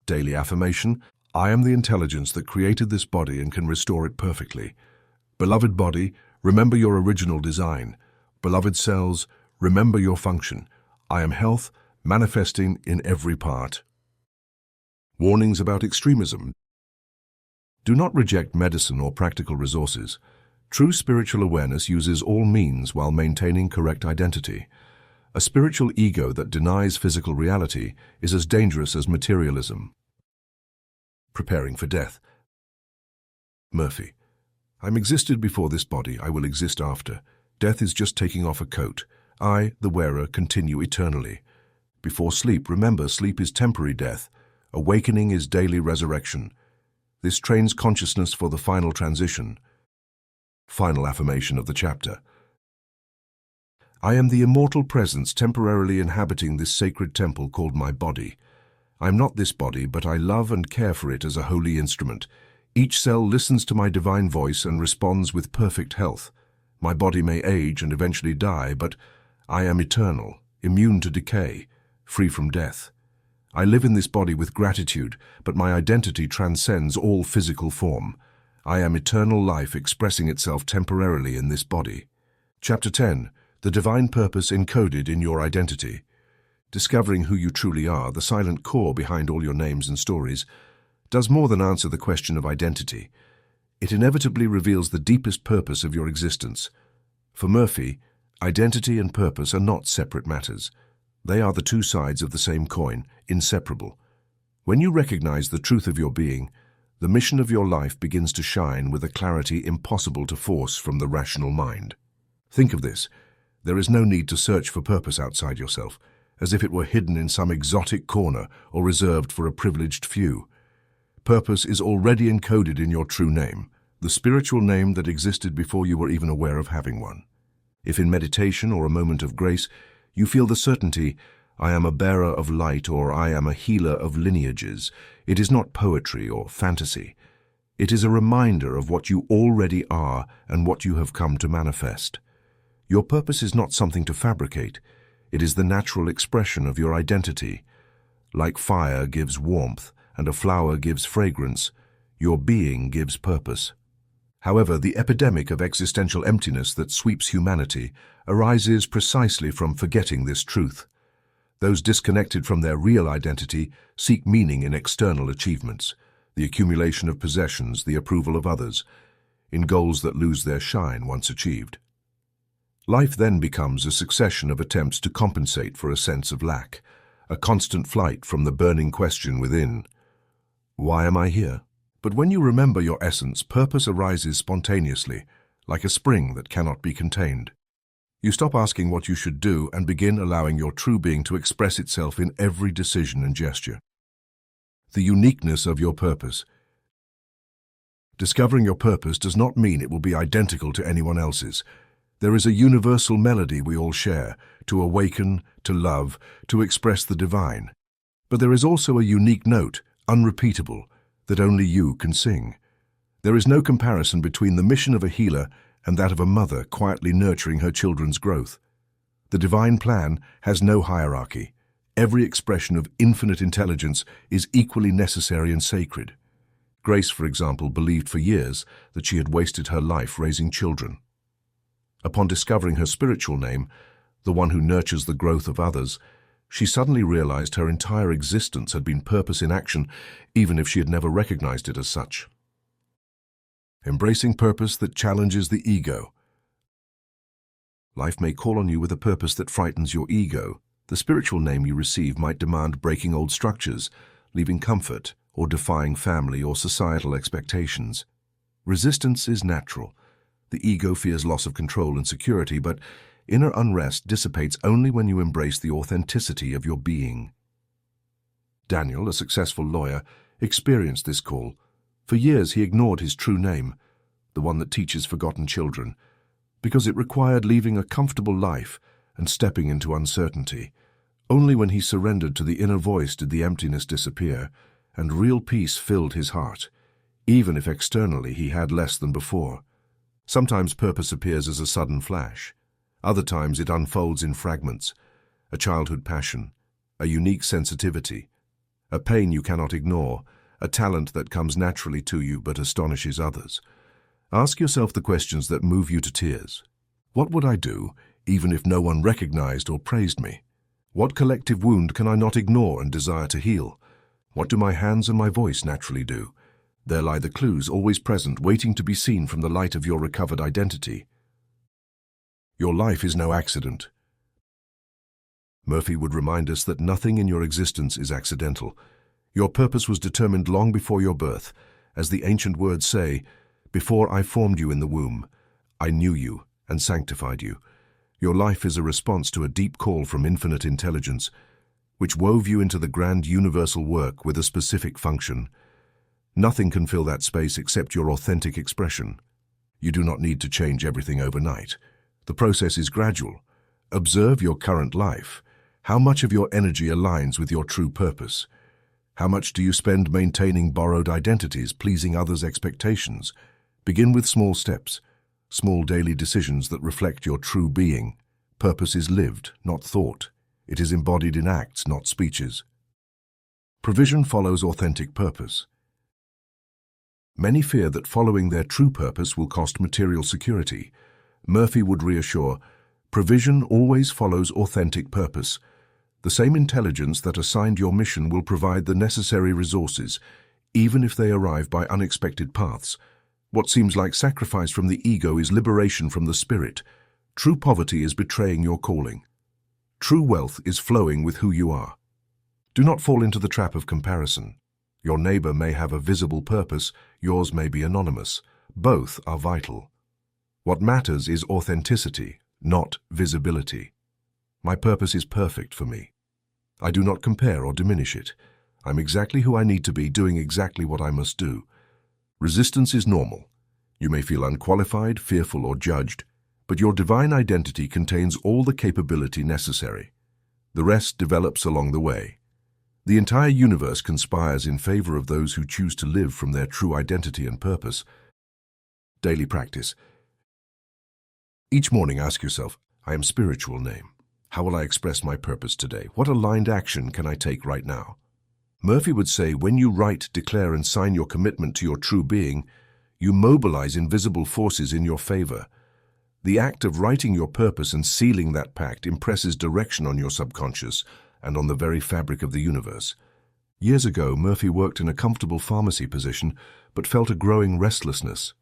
Daily affirmation, I am the intelligence that created this body and can restore it perfectly. Beloved body, remember your original design. Beloved cells, remember your function. I am health, manifesting in every part. Warnings about extremism. Do not reject medicine or practical resources. True spiritual awareness uses all means while maintaining correct identity. A spiritual ego that denies physical reality is as dangerous as materialism. Preparing for death. Murphy. I'm existed before this body, I will exist after. Death is just taking off a coat. I, the wearer, continue eternally. Before sleep, remember, sleep is temporary death. Awakening is daily resurrection. This trains consciousness for the final transition. Final affirmation of the chapter. I am the immortal presence temporarily inhabiting this sacred temple called my body. I am not this body, but I love and care for it as a holy instrument. Each cell listens to my divine voice and responds with perfect health. My body may age and eventually die, but I am eternal, immune to decay, free from death. I live in this body with gratitude, but my identity transcends all physical form. I am eternal life expressing itself temporarily in this body. Chapter 10. The Divine Purpose Encoded in Your Identity. Discovering who you truly are, the silent core behind all your names and stories, does more than answer the question of identity. It inevitably reveals the deepest purpose of your existence. For Murphy, identity and purpose are not separate matters. They are the two sides of the same coin, inseparable. When you recognize the truth of your being, the mission of your life begins to shine with a clarity impossible to force from the rational mind. Think of this. There is no need to search for purpose outside yourself, as if it were hidden in some exotic corner or reserved for a privileged few. Purpose is already encoded in your true name, the spiritual name that existed before you were even aware of having one. If in meditation or a moment of grace, you feel the certainty, I am a bearer of light or I am a healer of lineages, it is not poetry or fantasy. It is a reminder of what you already are and what you have come to manifest. Your purpose is not something to fabricate. It is the natural expression of your identity. Like fire gives warmth and a flower gives fragrance, your being gives purpose. However, the epidemic of existential emptiness that sweeps humanity arises precisely from forgetting this truth. Those disconnected from their real identity seek meaning in external achievements, the accumulation of possessions, the approval of others, in goals that lose their shine once achieved. Life then becomes a succession of attempts to compensate for a sense of lack, a constant flight from the burning question within, why am I here? But when you remember your essence, purpose arises spontaneously, like a spring that cannot be contained. You stop asking what you should do and begin allowing your true being to express itself in every decision and gesture. The uniqueness of your purpose. Discovering your purpose does not mean it will be identical to anyone else's. There is a universal melody we all share, to awaken, to love, to express the divine. But there is also a unique note, unrepeatable, that only you can sing. There is no comparison between the mission of a healer and that of a mother quietly nurturing her children's growth. The divine plan has no hierarchy. Every expression of infinite intelligence is equally necessary and sacred. Grace, for example, believed for years that she had wasted her life raising children. Upon discovering her spiritual name, the one who nurtures the growth of others, she suddenly realized her entire existence had been purpose in action, even if she had never recognized it as such. Embracing purpose that challenges the ego. Life may call on you with a purpose that frightens your ego. The spiritual name you receive might demand breaking old structures, leaving comfort, or defying family or societal expectations. Resistance is natural. The ego fears loss of control and security, but inner unrest dissipates only when you embrace the authenticity of your being. Daniel, a successful lawyer, experienced this call. For years he ignored his true name, the one that teaches forgotten children, because it required leaving a comfortable life and stepping into uncertainty. Only when he surrendered to the inner voice did the emptiness disappear, and real peace filled his heart, even if externally he had less than before. Sometimes purpose appears as a sudden flash. Other times it unfolds in fragments, a childhood passion, a unique sensitivity, a pain you cannot ignore, a talent that comes naturally to you but astonishes others. Ask yourself the questions that move you to tears. What would I do, even if no one recognized or praised me? What collective wound can I not ignore and desire to heal? What do my hands and my voice naturally do? There lie the clues always present, waiting to be seen from the light of your recovered identity. Your life is no accident. Murphy would remind us that nothing in your existence is accidental. Your purpose was determined long before your birth. As the ancient words say, before I formed you in the womb, I knew you and sanctified you. Your life is a response to a deep call from infinite intelligence, which wove you into the grand universal work with a specific function. Nothing can fill that space except your authentic expression. You do not need to change everything overnight. The process is gradual, Observe your current life. How much of your energy aligns with your true purpose? How much do you spend maintaining borrowed identities, pleasing others' expectations? Begin with small steps, small daily decisions that reflect your true being. Purpose is lived, not thought. It is embodied in acts, not speeches. Provision follows authentic purpose. Many fear that following their true purpose will cost material security. Murphy would reassure, provision always follows authentic purpose. The same intelligence that assigned your mission will provide the necessary resources, even if they arrive by unexpected paths. What seems like sacrifice from the ego is liberation from the spirit. True poverty is betraying your calling. True wealth is flowing with who you are. Do not fall into the trap of comparison. Your neighbor may have a visible purpose, yours may be anonymous. Both are vital. What matters is authenticity, not visibility. My purpose is perfect for me. I do not compare or diminish it. I'm exactly who I need to be, doing exactly what I must do. Resistance is normal. You may feel unqualified, fearful, or judged, but your divine identity contains all the capability necessary. The rest develops along the way. The entire universe conspires in favor of those who choose to live from their true identity and purpose. Daily practice. Each morning ask yourself, I am spiritual name. How will I express my purpose today? What aligned action can I take right now? Murphy would say, when you write, declare, and sign your commitment to your true being, you mobilize invisible forces in your favor. The act of writing your purpose and sealing that pact impresses direction on your subconscious and on the very fabric of the universe. Years ago, Murphy worked in a comfortable pharmacy position, but felt a growing restlessness.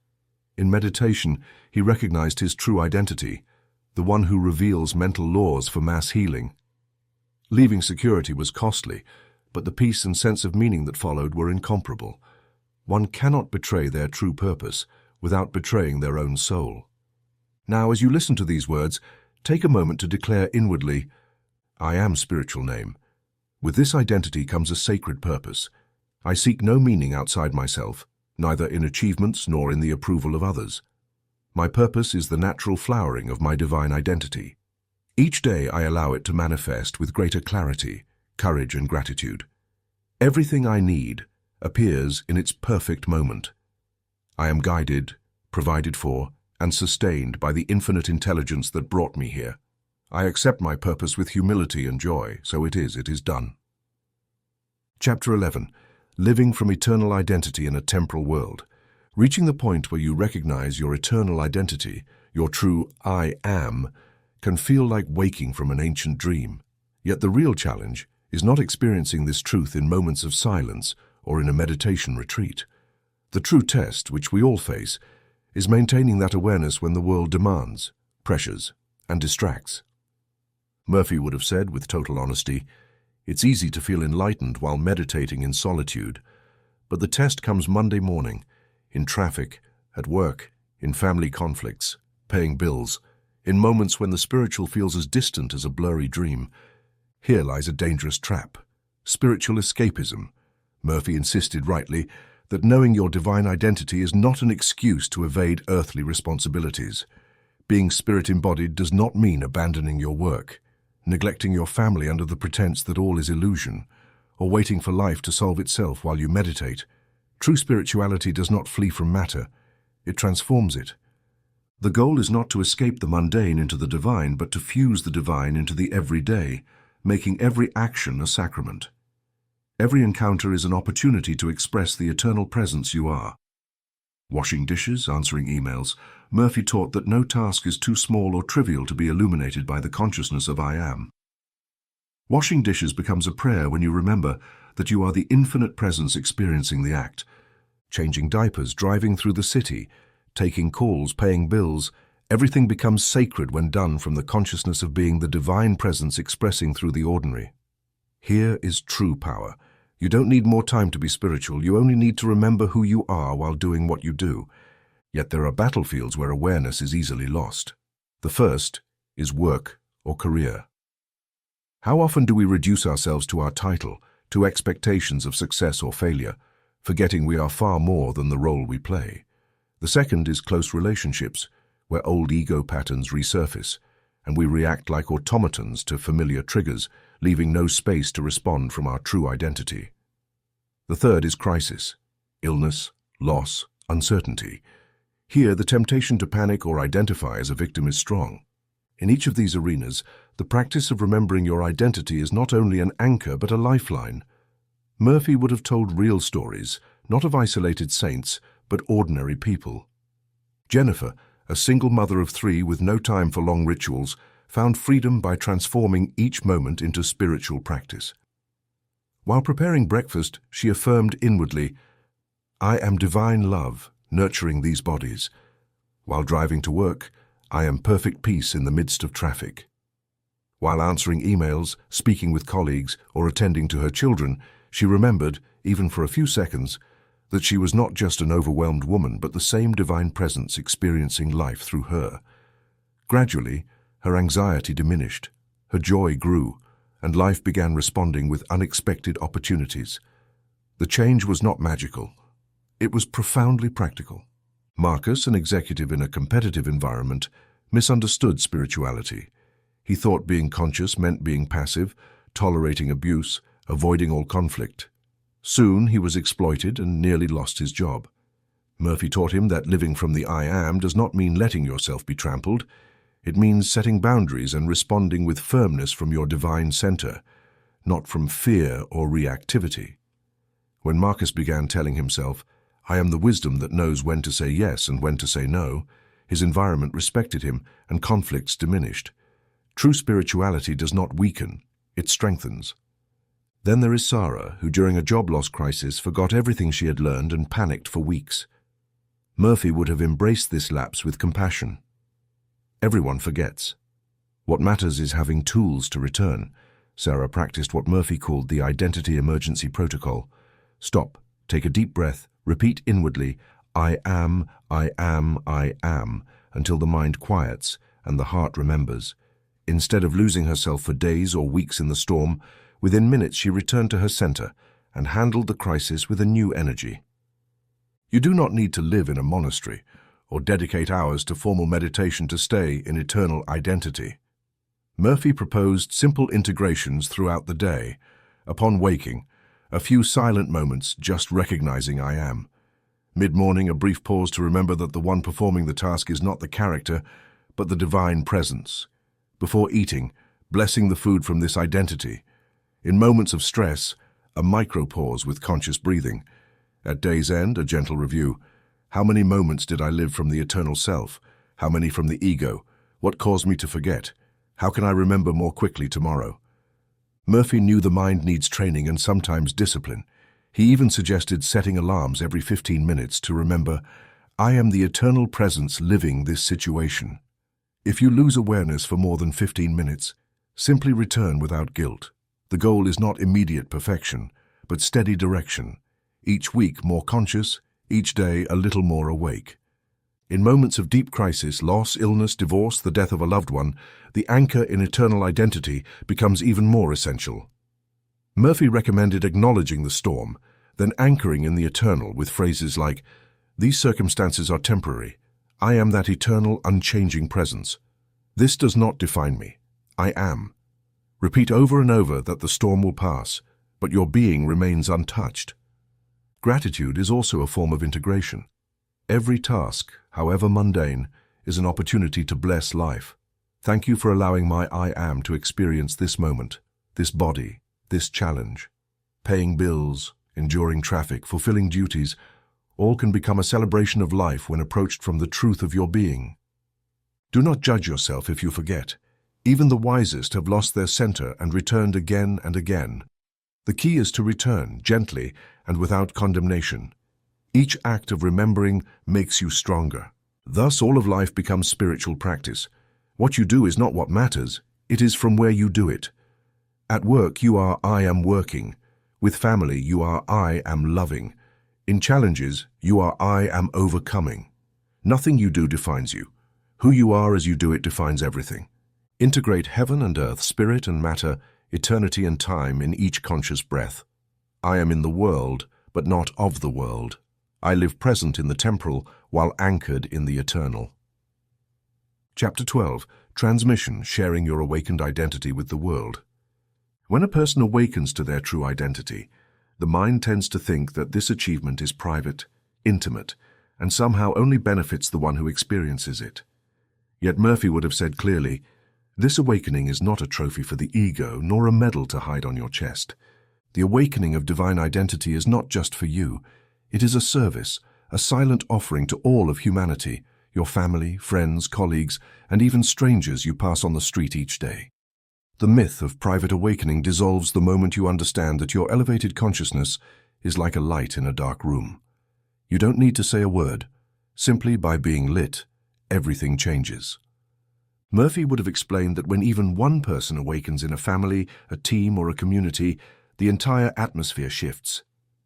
In meditation, he recognized his true identity, the one who reveals mental laws for mass healing. Leaving security was costly, but the peace and sense of meaning that followed were incomparable. One cannot betray their true purpose without betraying their own soul. Now, as you listen to these words, take a moment to declare inwardly, I am spiritual name. With this identity comes a sacred purpose. I seek no meaning outside myself, neither in achievements nor in the approval of others. My purpose is the natural flowering of my divine identity. Each day I allow it to manifest with greater clarity, courage, and gratitude. Everything I need appears in its perfect moment. I am guided, provided for, and sustained by the infinite intelligence that brought me here. I accept my purpose with humility and joy, so it is done. Chapter 11. Living from eternal identity in a temporal world. Reaching the point where you recognize your eternal identity, your true I am, can feel like waking from an ancient dream. Yet the real challenge is not experiencing this truth in moments of silence or in a meditation retreat. The true test, which we all face, is maintaining that awareness when the world demands, pressures, and distracts. Murphy would have said with total honesty, it's easy to feel enlightened while meditating in solitude, but the test comes Monday morning, in traffic, at work, in family conflicts, paying bills, in moments when the spiritual feels as distant as a blurry dream. Here lies a dangerous trap, spiritual escapism. Murphy insisted rightly that knowing your divine identity is not an excuse to evade earthly responsibilities. Being spirit-embodied does not mean abandoning your work, neglecting your family under the pretense that all is illusion, or waiting for life to solve itself while you meditate. True spirituality does not flee from matter, it transforms it. The goal is not to escape the mundane into the divine, but to fuse the divine into the everyday, making every action a sacrament. Every encounter is an opportunity to express the eternal presence you are. Washing dishes, answering emails, Murphy taught that no task is too small or trivial to be illuminated by the consciousness of I am. Washing dishes becomes a prayer when you remember that you are the infinite presence experiencing the act. Changing diapers, driving through the city, taking calls, paying bills, everything becomes sacred when done from the consciousness of being the divine presence expressing through the ordinary. Here is true power. You don't need more time to be spiritual, you only need to remember who you are while doing what you do. Yet there are battlefields where awareness is easily lost. The first is work or career. How often do we reduce ourselves to our title, to expectations of success or failure, forgetting we are far more than the role we play? The second is close relationships, where old ego patterns resurface. and we react like automatons to familiar triggers, leaving no space to respond from our true identity. The third is crisis: illness, loss, uncertainty. Here, the temptation to panic or identify as a victim is strong. In each of these arenas, the practice of remembering your identity is not only an anchor but a lifeline. Murphy would have told real stories, not of isolated saints, but ordinary people. Jennifer, a single mother of 3 with no time for long rituals, found freedom by transforming each moment into spiritual practice. While preparing breakfast, she affirmed inwardly, "I am divine love, nurturing these bodies." While driving to work, "I am perfect peace in the midst of traffic." While answering emails, speaking with colleagues, or attending to her children, she remembered, even for a few seconds, that she was not just an overwhelmed woman, but the same divine presence experiencing life through her. Gradually, her anxiety diminished, her joy grew, and life began responding with unexpected opportunities. The change was not magical. It was profoundly practical. Marcus, an executive in a competitive environment, misunderstood spirituality. He thought being conscious meant being passive, tolerating abuse, avoiding all conflict. Soon he was exploited and nearly lost his job. Murphy taught him that living from the I am does not mean letting yourself be trampled. It means setting boundaries and responding with firmness from your divine center, not from fear or reactivity. When Marcus began telling himself, "I am the wisdom that knows when to say yes and when to say no," his environment respected him and conflicts diminished. True spirituality does not weaken, it strengthens. Then there is Sarah, who during a job loss crisis forgot everything she had learned and panicked for weeks. Murphy would have embraced this lapse with compassion. Everyone forgets. What matters is having tools to return. Sarah practiced what Murphy called the identity emergency protocol. Stop, take a deep breath, repeat inwardly, "I am, I am, I am," until the mind quiets and the heart remembers. Instead of losing herself for days or weeks in the storm, within minutes she returned to her center and handled the crisis with a new energy. You do not need to live in a monastery or dedicate hours to formal meditation to stay in eternal identity. Murphy proposed simple integrations throughout the day. Upon waking, a few silent moments just recognizing I am. Mid-morning, a brief pause to remember that the one performing the task is not the character, but the divine presence. Before eating, blessing the food from this identity. In moments of stress, a micro-pause with conscious breathing. At day's end, a gentle review. How many moments did I live from the eternal self? How many from the ego? What caused me to forget? How can I remember more quickly tomorrow? Murphy knew the mind needs training and sometimes discipline. He even suggested setting alarms every 15 minutes to remember, "I am the eternal presence living this situation." If you lose awareness for more than 15 minutes, simply return without guilt. The goal is not immediate perfection, but steady direction. Each week more conscious, each day a little more awake. In moments of deep crisis, loss, illness, divorce, the death of a loved one, the anchor in eternal identity becomes even more essential. Murphy recommended acknowledging the storm, then anchoring in the eternal with phrases like, "These circumstances are temporary. I am that eternal, unchanging presence. This does not define me. I am." Repeat over and over that the storm will pass, but your being remains untouched. Gratitude is also a form of integration. Every task, however mundane, is an opportunity to bless life. Thank you for allowing my I am to experience this moment, this body, this challenge. Paying bills, enduring traffic, fulfilling duties, all can become a celebration of life when approached from the truth of your being. Do not judge yourself if you forget. Even the wisest have lost their center and returned again and again. The key is to return gently and without condemnation. Each act of remembering makes you stronger. Thus, all of life becomes spiritual practice. What you do is not what matters, it is from where you do it. At work, you are I am working. With family, you are I am loving. In challenges, you are I am overcoming. Nothing you do defines you. Who you are as you do it defines everything. Integrate heaven and earth, spirit and matter, eternity and time in each conscious breath. I am in the world, but not of the world. I live present in the temporal while anchored in the eternal. Chapter 12. transmission, sharing your awakened identity with the world. When a person awakens to their true identity, the mind tends to think that this achievement is private, intimate, and somehow only benefits the one who experiences it. Yet Murphy would have said clearly, this awakening is not a trophy for the ego, nor a medal to hide on your chest. The awakening of divine identity is not just for you. It is a service, a silent offering to all of humanity, your family, friends, colleagues, and even strangers you pass on the street each day. The myth of private awakening dissolves the moment you understand that your elevated consciousness is like a light in a dark room. You don't need to say a word. Simply by being lit, everything changes. Murphy would have explained that when even one person awakens in a family, a team, or a community, the entire atmosphere shifts.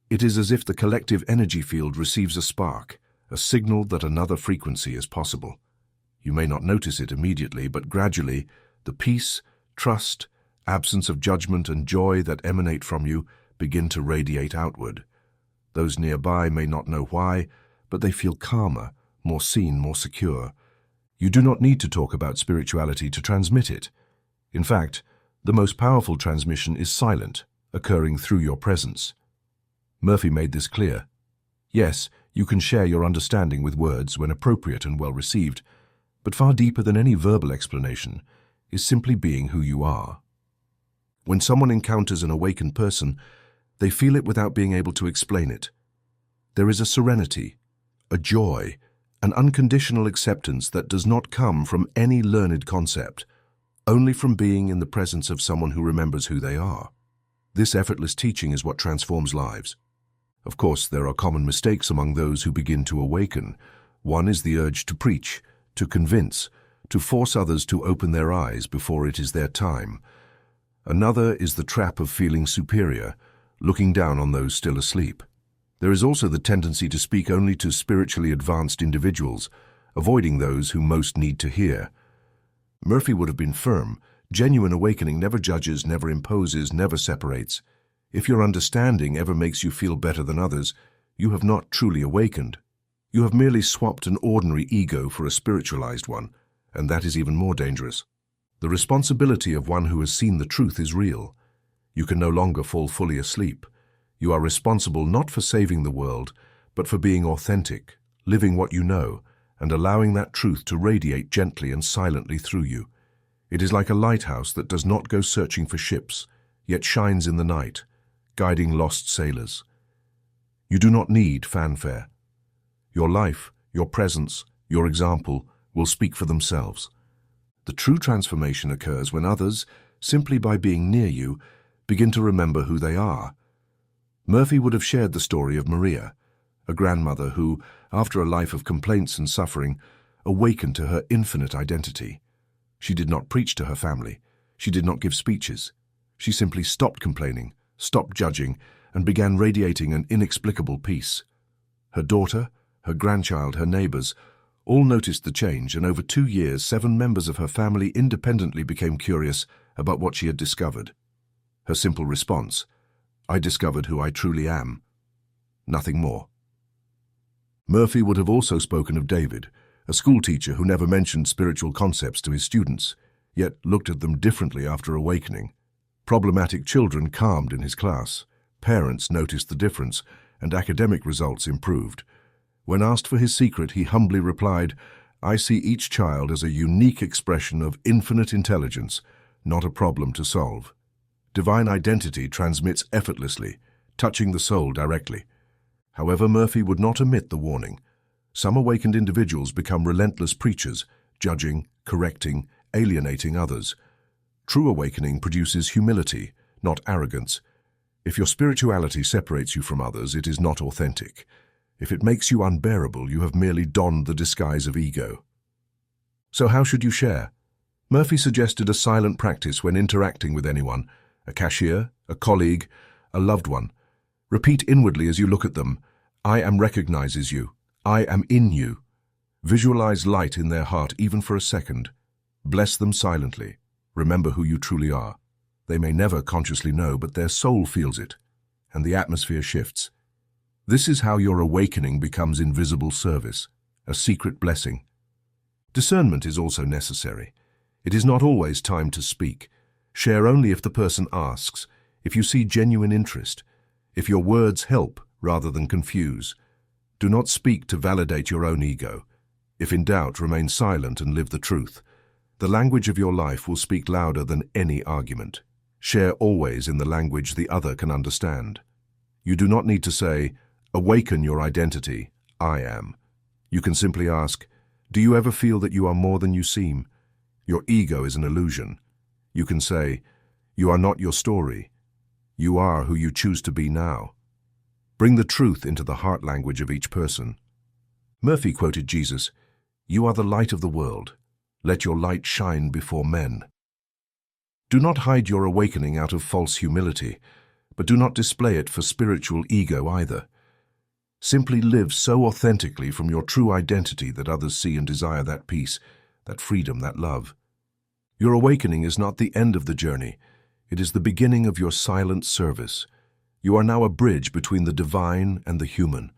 It is as if the collective energy field receives a spark, a signal that another frequency is possible. You may not notice it immediately, but gradually, the peace, trust, absence of judgment, and joy that emanate from you begin to radiate outward. Those nearby may not know why, but they feel calmer, more seen, more secure. You do not need to talk about spirituality to transmit it. In fact, the most powerful transmission is silent, occurring through your presence. Murphy made this clear. Yes, you can share your understanding with words when appropriate and well received, but far deeper than any verbal explanation is simply being who you are. When someone encounters an awakened person, they feel it without being able to explain it. There is a serenity, a joy, an unconditional acceptance that does not come from any learned concept, only from being in the presence of someone who remembers who they are. This effortless teaching is what transforms lives. Of course, there are common mistakes among those who begin to awaken. One is the urge to preach, to convince, to force others to open their eyes before it is their time. Another is the trap of feeling superior, looking down on those still asleep. There is also the tendency to speak only to spiritually advanced individuals, avoiding those who most need to hear. Murphy would have been firm. Genuine awakening never judges, never imposes, never separates. If your understanding ever makes you feel better than others, you have not truly awakened. You have merely swapped an ordinary ego for a spiritualized one, and that is even more dangerous. The responsibility of one who has seen the truth is real. You can no longer fall fully asleep. You are responsible not for saving the world, but for being authentic, living what you know, and allowing that truth to radiate gently and silently through you. It is like a lighthouse that does not go searching for ships, yet shines in the night, guiding lost sailors. You do not need fanfare. Your life, your presence, your example will speak for themselves. The true transformation occurs when others, simply by being near you, begin to remember who they are. Murphy would have shared the story of Maria, a grandmother who, after a life of complaints and suffering, awakened to her infinite identity. She did not preach to her family. She did not give speeches. She simply stopped complaining, stopped judging, and began radiating an inexplicable peace. Her daughter, her grandchild, her neighbors, all noticed the change, and over 2 years, 7 members of her family independently became curious about what she had discovered. Her simple response, "I discovered who I truly am." Nothing more. Murphy would have also spoken of David, a schoolteacher who never mentioned spiritual concepts to his students, yet looked at them differently after awakening. Problematic children calmed in his class. Parents noticed the difference, and academic results improved. When asked for his secret, he humbly replied, "I see each child as a unique expression of infinite intelligence, not a problem to solve." Divine identity transmits effortlessly, touching the soul directly. However, Murphy would not omit the warning. Some awakened individuals become relentless preachers, judging, correcting, alienating others. True awakening produces humility, not arrogance. If your spirituality separates you from others, it is not authentic. If it makes you unbearable, you have merely donned the disguise of ego. So how should you share? Murphy suggested a silent practice when interacting with anyone, a cashier, a colleague, a loved one. Repeat inwardly as you look at them, "I am" recognizes you. "I am in you." Visualize light in their heart even for a second. Bless them silently. Remember who you truly are. They may never consciously know, but their soul feels it, and the atmosphere shifts. This is how your awakening becomes invisible service, a secret blessing. Discernment is also necessary. It is not always time to speak. Share only if the person asks, if you see genuine interest, if your words help rather than confuse. Do not speak to validate your own ego. If in doubt, remain silent and live the truth. The language of your life will speak louder than any argument. Share always in the language the other can understand. You do not need to say, "Awaken your identity, I am." You can simply ask, "Do you ever feel that you are more than you seem?" Your ego is an illusion. You can say, "You are not your story. You are who you choose to be now." Bring the truth into the heart language of each person. Murphy quoted Jesus, "You are the light of the world. Let your light shine before men." Do not hide your awakening out of false humility, but do not display it for spiritual ego either. Simply live so authentically from your true identity that others see and desire that peace, that freedom, that love. Your awakening is not the end of the journey. It is the beginning of your silent service. You are now a bridge between the divine and the human.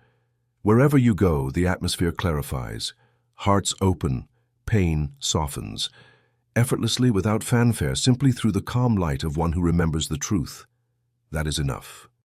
Wherever you go, the atmosphere clarifies. Hearts open, pain softens. Effortlessly, without fanfare, simply through the calm light of one who remembers the truth. That is enough.